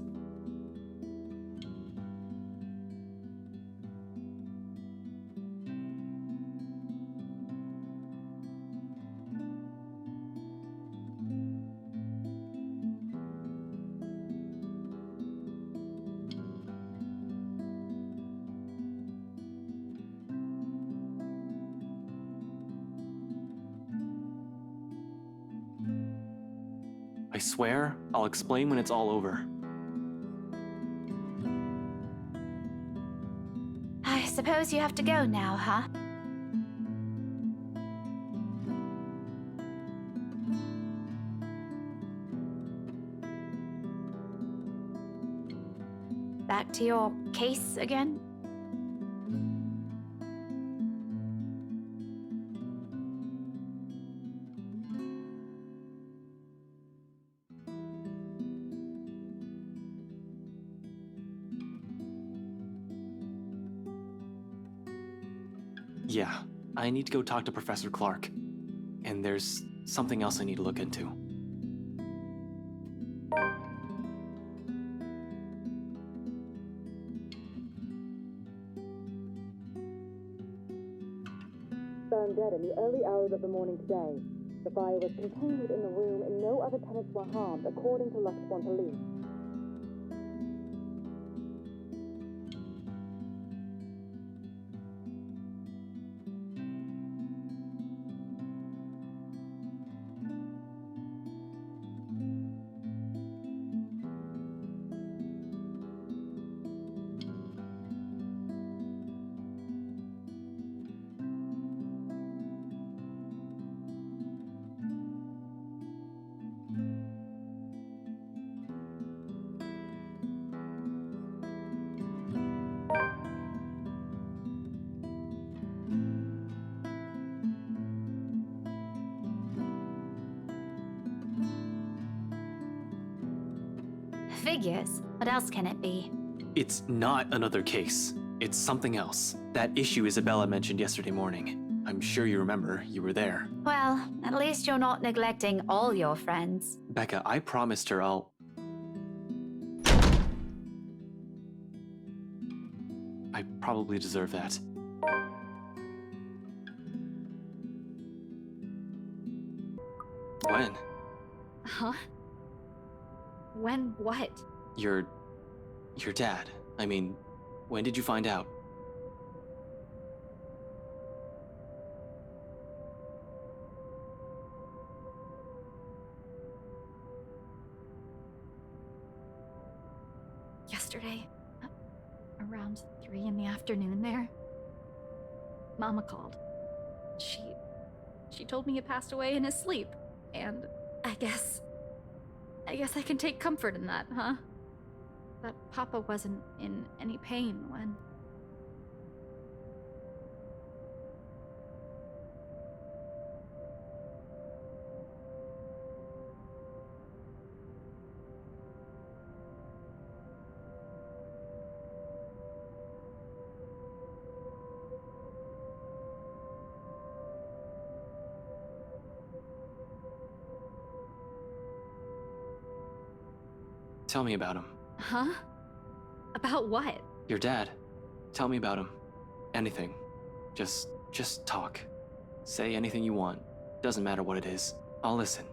I swear, I'll explain when it's all over. I suppose you have to go now, huh? Back to your case again? Yeah, I need to go talk to Professor Clark. And there's something else I need to look into. Found dead in the early hours of the morning today. The fire was contained within the room and no other tenants were harmed, according to Luxborn police. Figures. What else can it be? It's not another case. It's something else. That issue Isabella mentioned yesterday morning. I'm sure you remember. You were there. Well, at least you're not neglecting all your friends. Becca, I promised her I'll... I probably deserve that. When? Huh? When what? Your dad. I mean, when did you find out? Yesterday, around 3 in the afternoon there, Mama called. She told me he passed away in his sleep, and I guess I can take comfort in that, huh? That Papa wasn't in any pain when... Tell me about him. Huh? About what? Your dad. Tell me about him. Anything. Just talk. Say anything you want. Doesn't matter what it is. I'll listen.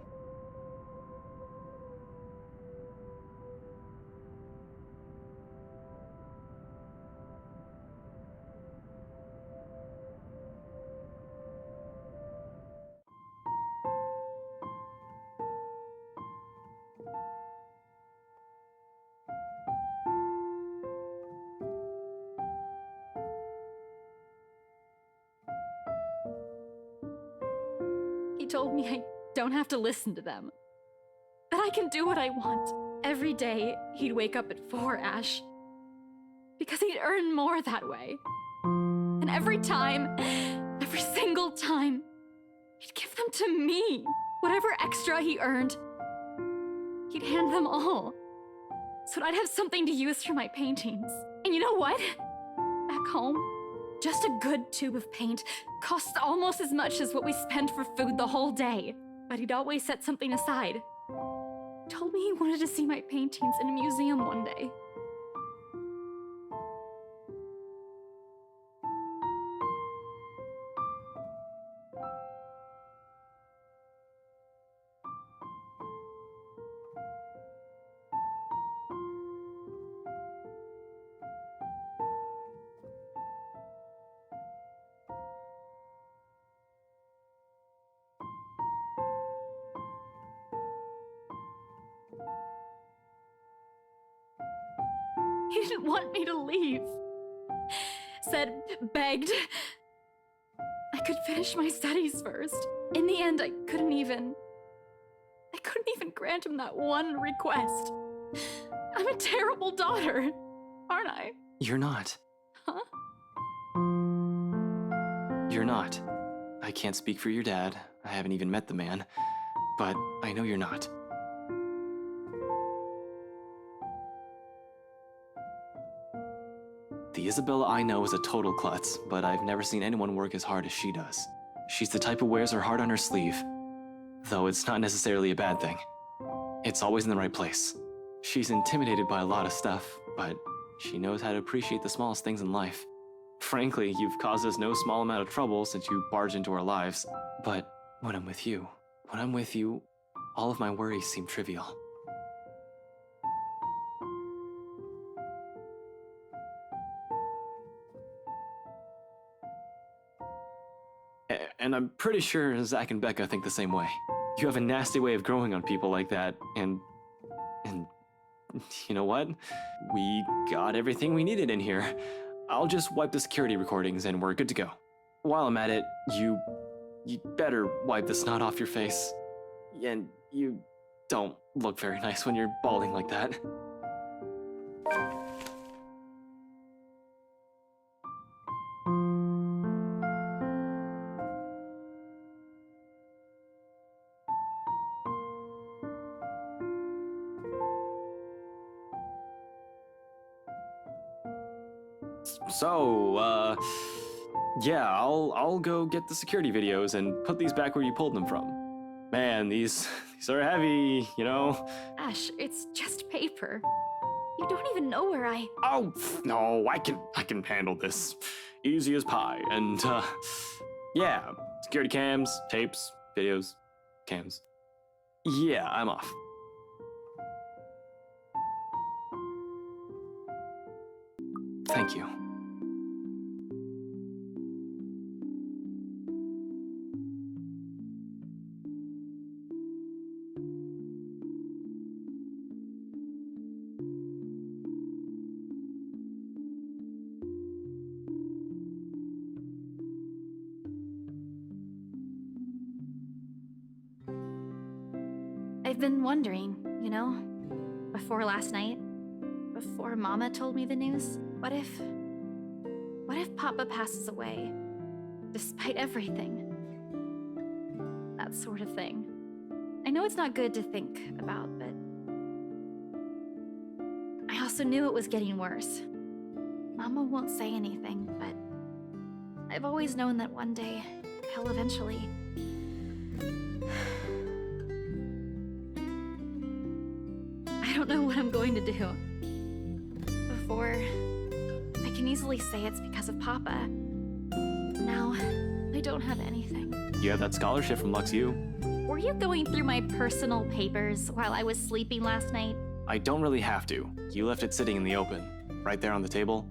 He told me I don't have to listen to them. That I can do what I want. Every day, he'd wake up at 4, Ash. Because he'd earn more that way. And every single time, he'd give them to me. Whatever extra he earned, he'd hand them all. So I'd have something to use for my paintings. And you know what? Back home, just a good tube of paint costs almost as much as what we spend for food the whole day. But he'd always set something aside. Told me he wanted to see my paintings in a museum one day. He didn't want me to leave. Begged. I could finish my studies first. In the end, I couldn't even grant him that one request. I'm a terrible daughter, aren't I? You're not. Huh? You're not. I can't speak for your dad. I haven't even met the man. But I know you're not. The Isabella I know is a total klutz, but I've never seen anyone work as hard as she does. She's the type who wears her heart on her sleeve, though it's not necessarily a bad thing. It's always in the right place. She's intimidated by a lot of stuff, but she knows how to appreciate the smallest things in life. Frankly, you've caused us no small amount of trouble since you barged into our lives, but when I'm with you, all of my worries seem trivial. And I'm pretty sure Zach and Becca think the same way. You have a nasty way of growing on people like that, and you know what? We got everything we needed in here. I'll just wipe the security recordings and we're good to go. While I'm at it, you better wipe the snot off your face. And you don't look very nice when you're balding like that. So, yeah, I'll go get the security videos and put these back where you pulled them from. Man, these are heavy, you know? Ash, it's just paper. You don't even know where I... Oh, no, I can handle this. Easy as pie. And, yeah, security cams, tapes, videos, cams. Yeah, I'm off. Thank you. I've been wondering, you know, before last night, before Mama told me the news, what if Papa passes away, despite everything? That sort of thing. I know it's not good to think about, but I also knew it was getting worse. Mama won't say anything, but I've always known that one day he'll eventually... I don't know what I'm going to do. Before, I can easily say it's because of Papa. Now, I don't have anything. You have that scholarship from LuxU. Were you going through my personal papers while I was sleeping last night? I don't really have to. You left it sitting in the open, right there on the table.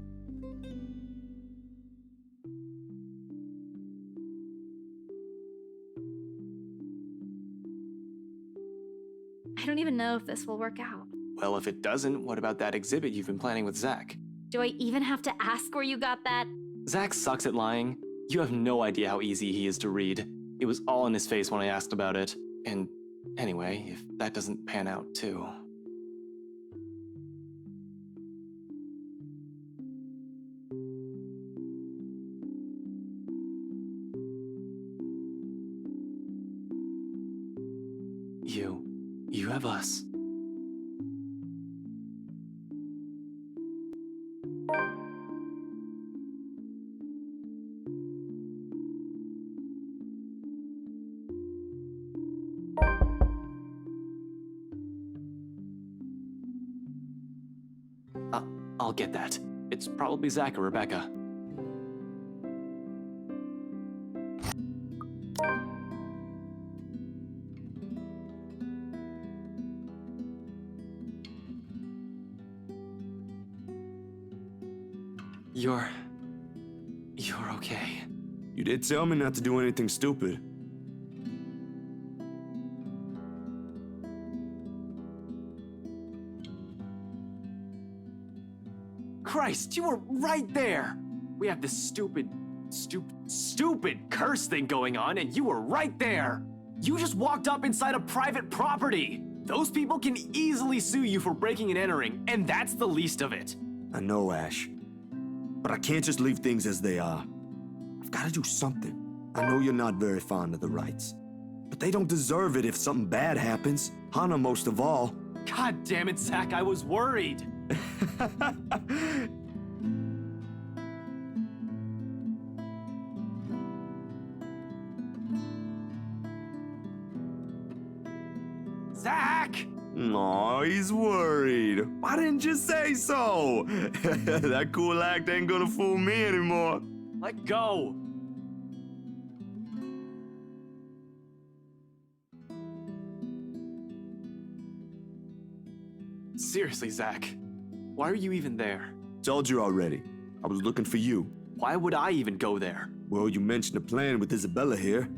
I don't even know if this will work out. Well, if it doesn't, what about that exhibit you've been planning with Zach? Do I even have to ask where you got that? Zach sucks at lying. You have no idea how easy he is to read. It was all in his face when I asked about it. And anyway, if that doesn't pan out too... You have us. I'll get that. It's probably Zach or Rebecca. You're okay. You did tell me not to do anything stupid. Christ, you were right there! We have this stupid curse thing going on, and you were right there! You just walked up inside a private property! Those people can easily sue you for breaking and entering, and that's the least of it. I know, Ash. But I can't just leave things as they are. I've got to do something. I know you're not very fond of the rights, but they don't deserve it if something bad happens. Hannah most of all. God damn it, Zach, I was worried. Zach! Aw, he's worried. Why didn't you say so? That cool act ain't gonna fool me anymore. Let go! Seriously, Zach. Why are you even there? Told you already. I was looking for you. Why would I even go there? Well, you mentioned a plan with Isabella here.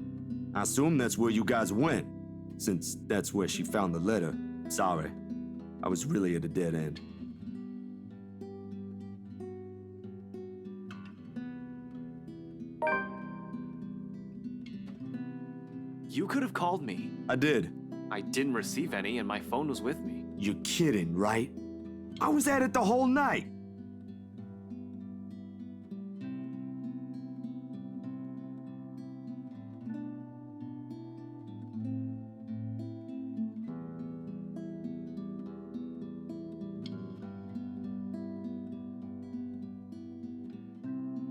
I assume that's where you guys went, since that's where she found the letter. Sorry. I was really at a dead end. You could have called me. I did. I didn't receive any, and my phone was with me. You're kidding, right? I was at it the whole night.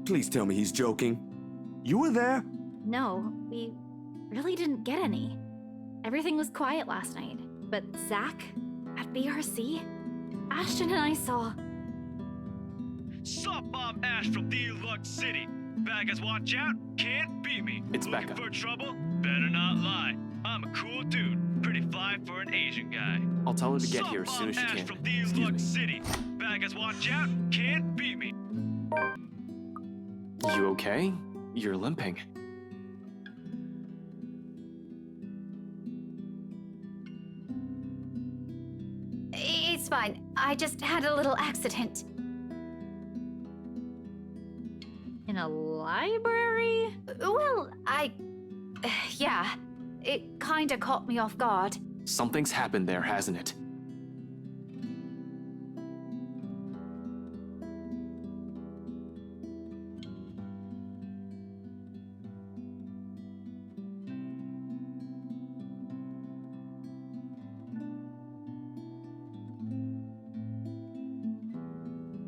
Please tell me he's joking. You were there? No, we really didn't get any. Everything was quiet last night. But Zach, at BRC, Ashton and I saw... Sup, I'm Ash from Deluxe City. Baggers, watch out, can't beat me. It's Looking Becca. for trouble? Better not lie. I'm a cool dude, pretty fly for an Asian guy. I'll tell her to get Sup, here as soon as she I'm Ash can. from Excuse me. Deluxe City. Baggers, watch out, can't beat me. You okay? You're limping. It's fine. I just had a little accident. In a library? Well, yeah. It kinda caught me off guard. Something's happened there, hasn't it?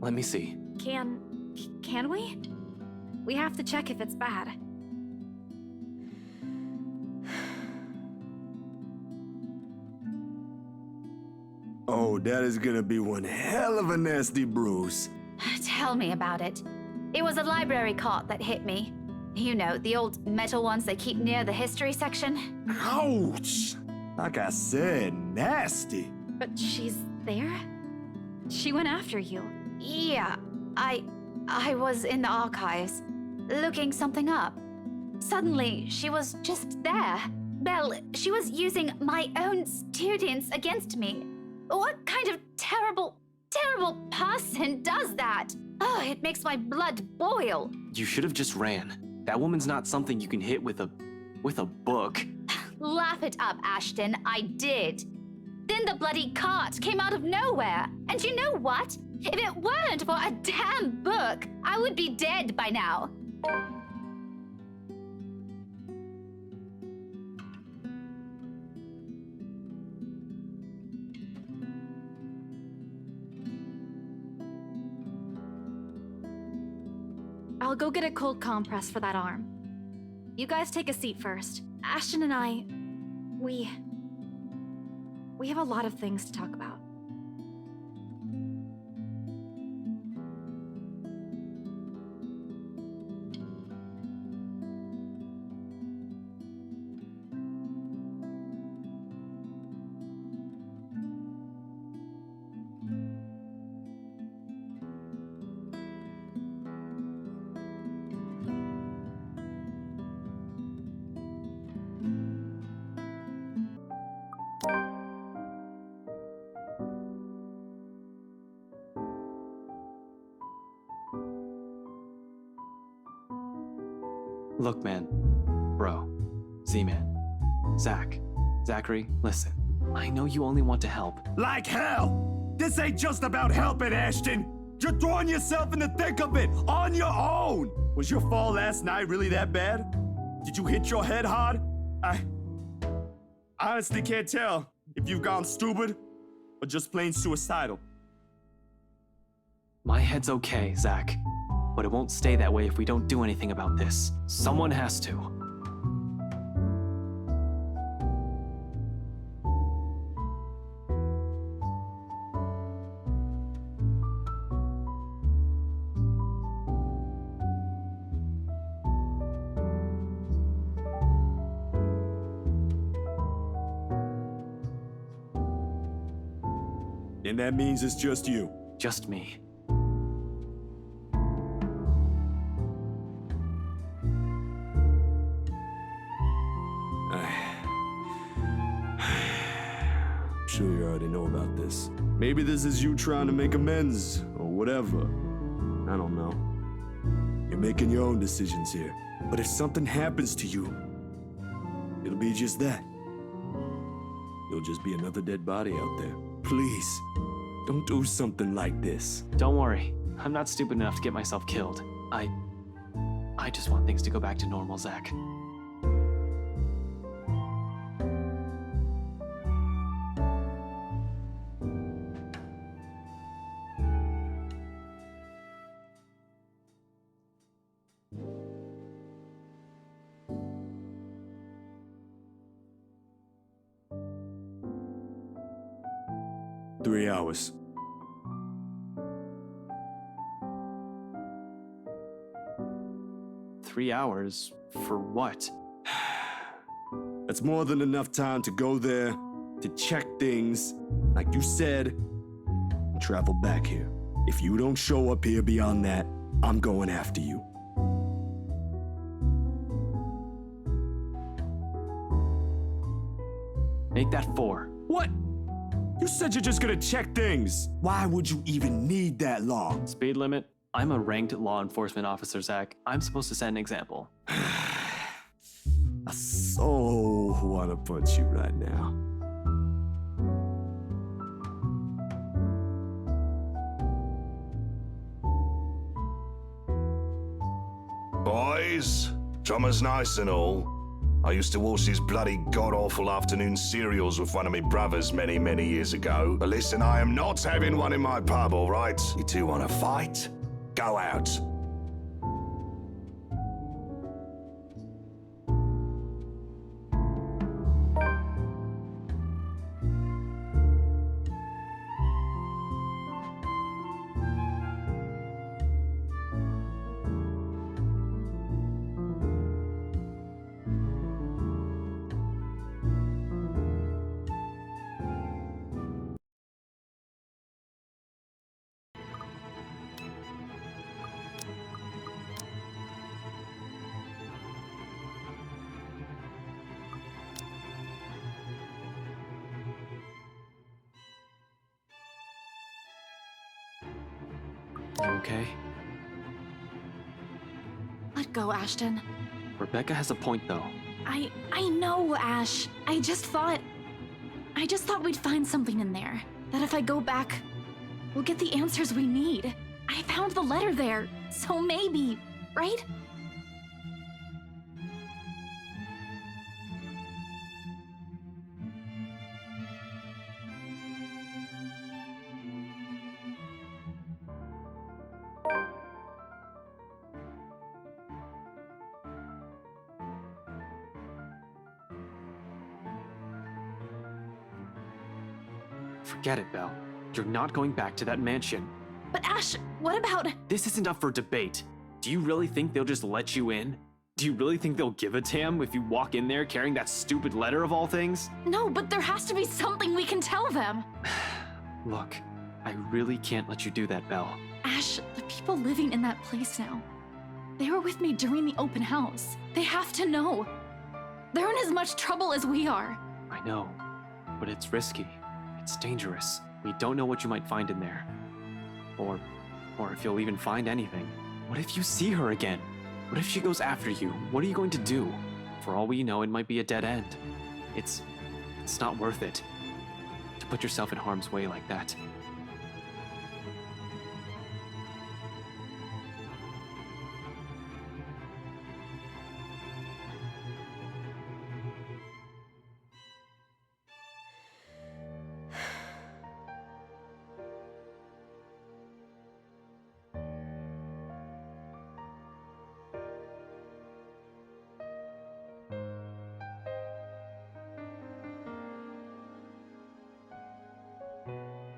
Let me see. Can we? We have to check if it's bad. Oh, that is gonna be one hell of a nasty bruise. Tell me about it. It was a library cart that hit me. You know, the old metal ones they keep near the history section. Ouch! Like I said, nasty. But she's there? She went after you. Yeah, I was in the archives, looking something up. Suddenly, she was just there. Belle, she was using my own students against me. What kind of terrible person does that? Oh, it makes my blood boil. You should have just ran. That woman's not something you can hit with a book. Laugh it up, Ashton, I did. Then the bloody cart came out of nowhere. And you know what? If it weren't for a damn book, I would be dead by now. I'll go get a cold compress for that arm. You guys take a seat first. Ashton and I, we have a lot of things to talk about. Look, man. Bro. Z-Man. Zach. Zachery, listen. I know you only want to help. Like hell! This ain't just about helping, Ashton! You're throwing yourself in the thick of it, on your own! Was your fall last night really that bad? Did you hit your head hard? I honestly can't tell if you've gone stupid or just plain suicidal. My head's okay, Zach. But it won't stay that way if we don't do anything about this. Someone has to. And that means it's just you. Just me. I'm sure you already know about this. Maybe this is you trying to make amends, or whatever. I don't know. You're making your own decisions here. But if something happens to you, it'll be just that. You'll just be another dead body out there. Please, don't do something like this. Don't worry. I'm not stupid enough to get myself killed. I just want things to go back to normal, Zach. 3 hours. Three hours? For what? That's more than enough time to go there, to check things, like you said, and travel back here. If you don't show up here beyond that, I'm going after you. Make that 4. What? You said you're just gonna check things. Why would you even need that long? Speed limit? I'm a ranked law enforcement officer, Zach. I'm supposed to set an example. I so wanna punch you right now. Boys, summer's nice and all. I used to watch these bloody god-awful afternoon serials with one of my brothers many, many years ago. But listen, I am not having one in my pub, all right? You two want to fight? Go out. You okay? Let go, Ashton. Rebecca has a point, though. I know, Ash. I just thought we'd find something in there. That if I go back, we'll get the answers we need. I found the letter there, so maybe, right? Forget it, Belle. You're not going back to that mansion. But Ash, what about... This isn't up for debate. Do you really think they'll just let you in? Do you really think they'll give a damn if you walk in there carrying that stupid letter of all things? No, but there has to be something we can tell them. Look, I really can't let you do that, Belle. Ash, the people living in that place now, they were with me during the open house. They have to know. They're in as much trouble as we are. I know, but it's risky. It's dangerous. We don't know what you might find in there. Or if you'll even find anything. What if you see her again? What if she goes after you? What are you going to do? For all we know, it might be a dead end. It's not worth it to put yourself in harm's way like that.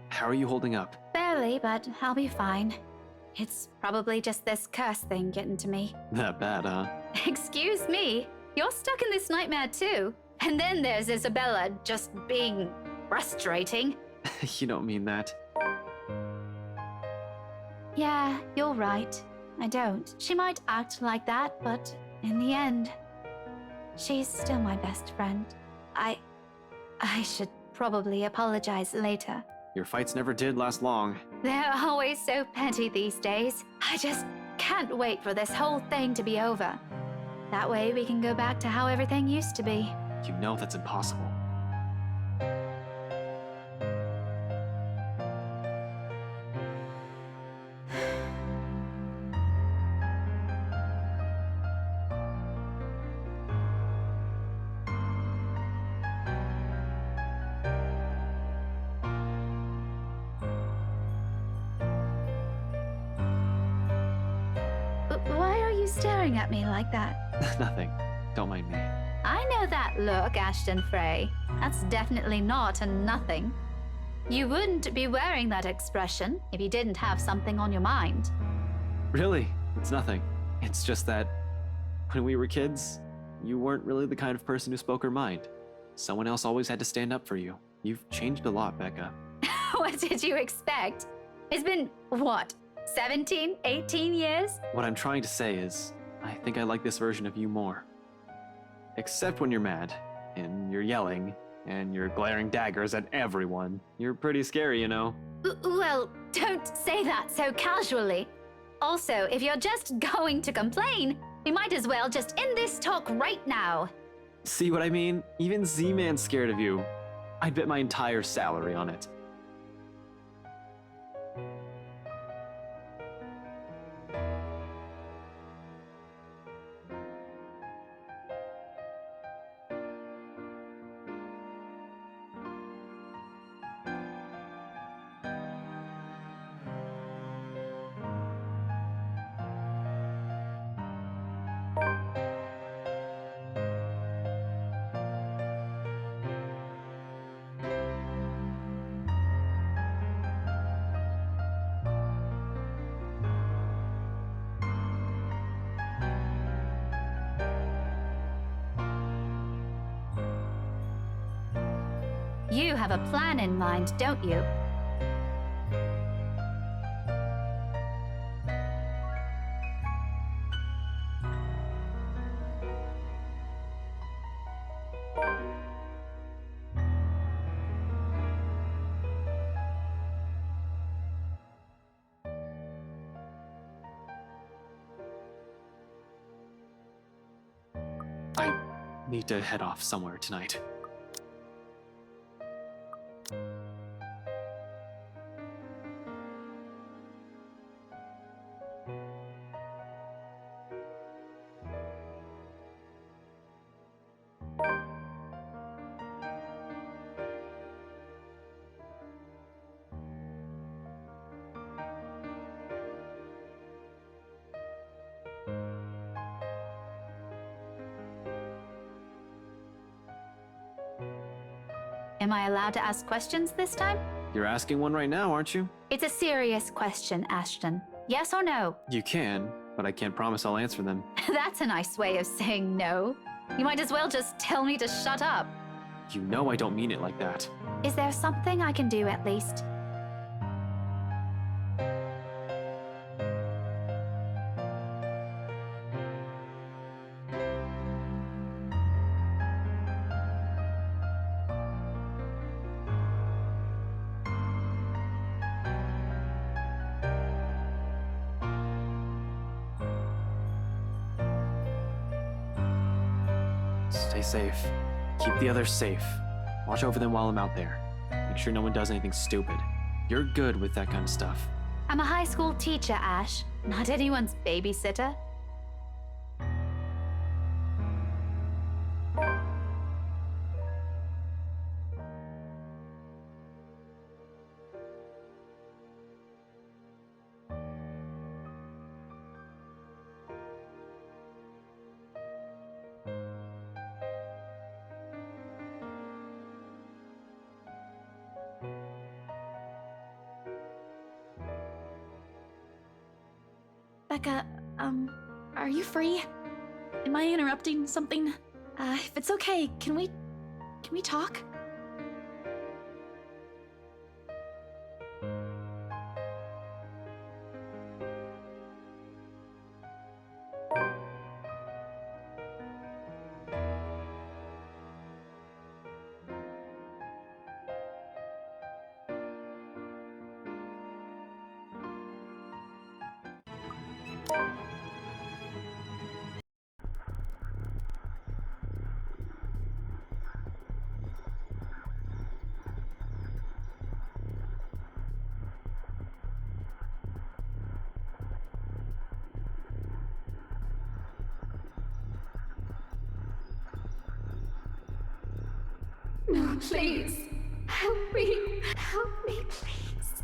How are you holding up? Barely, but I'll be fine. It's probably just this curse thing getting to me. That bad, huh? Excuse me, you're stuck in this nightmare too. And then there's Isabella just being frustrating. You don't mean that. Yeah, you're right. I don't. She might act like that, but in the end, she's still my best friend. I should probably apologize later. Your fights never did last long. They're always so petty these days. I just can't wait for this whole thing to be over. That way we can go back to how everything used to be. You know that's impossible. Why are you staring at me like that? Nothing. Don't mind me. I know that look, Ashton Frey. That's definitely not a nothing. You wouldn't be wearing that expression if you didn't have something on your mind. Really? It's nothing. It's just that when we were kids, you weren't really the kind of person who spoke her mind. Someone else always had to stand up for you. You've changed a lot, Becca. What did you expect? It's been, what, 17, 18 years? What I'm trying to say is, I think I like this version of you more. Except when you're mad, and you're yelling, and you're glaring daggers at everyone. You're pretty scary, you know. Well, don't say that so casually. Also, if you're just going to complain, we might as well just end this talk right now. See what I mean? Even Z-Man's scared of you. I'd bet my entire salary on it. You have a plan in mind, don't you? I need to head off somewhere tonight. Am I allowed to ask questions this time? You're asking one right now, aren't you? It's a serious question, Ashton. Yes or no? You can, but I can't promise I'll answer them. That's a nice way of saying no. You might as well just tell me to shut up. You know I don't mean it like that. Is there something I can do at least? Stay safe. Keep the others safe. Watch over them while I'm out there. Make sure no one does anything stupid. You're good with that kind of stuff. I'm a high school teacher, Ash, not anyone's babysitter. Becca, are you free? Am I interrupting something? If it's okay, can we talk? No, please. Help me. Help me, please.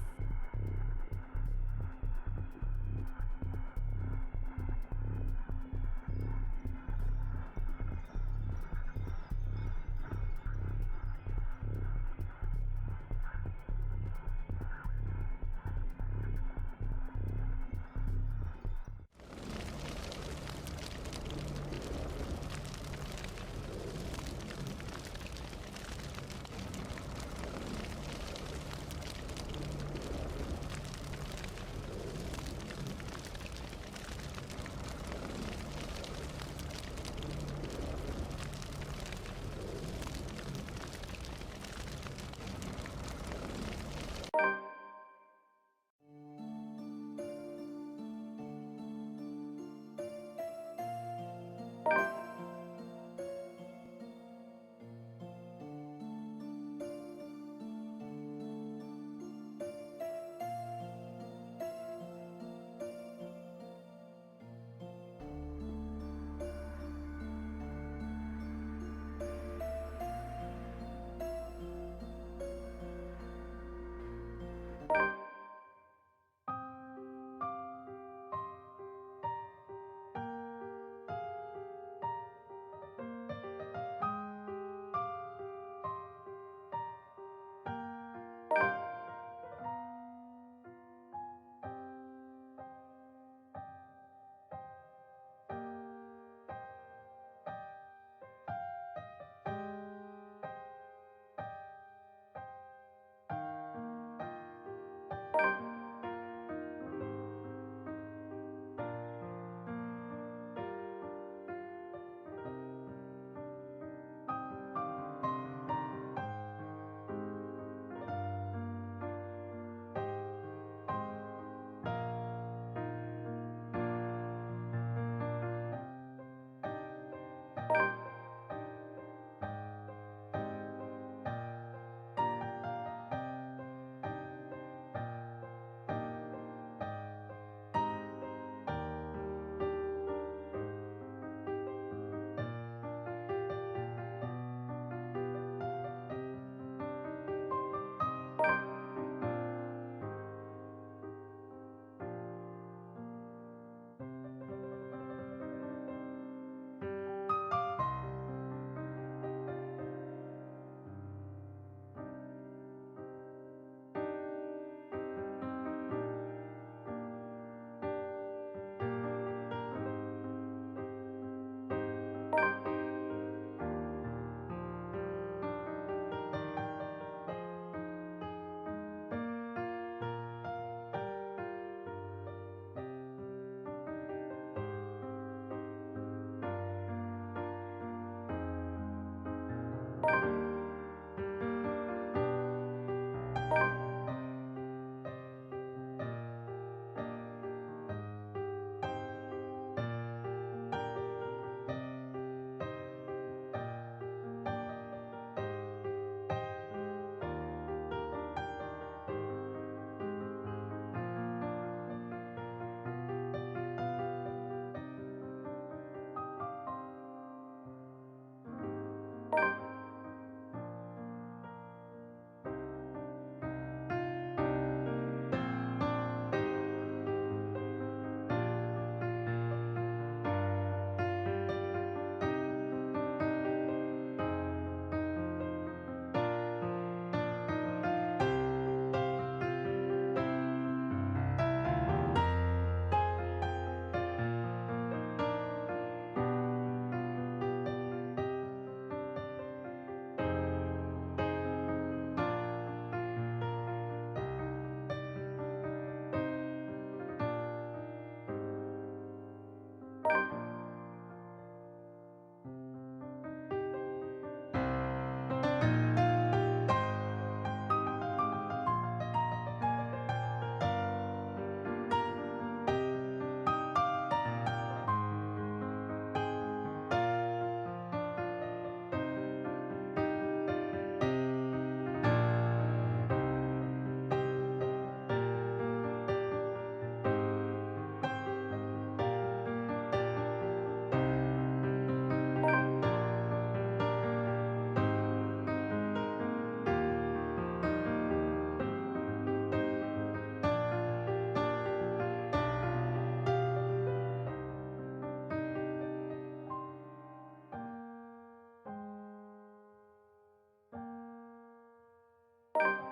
you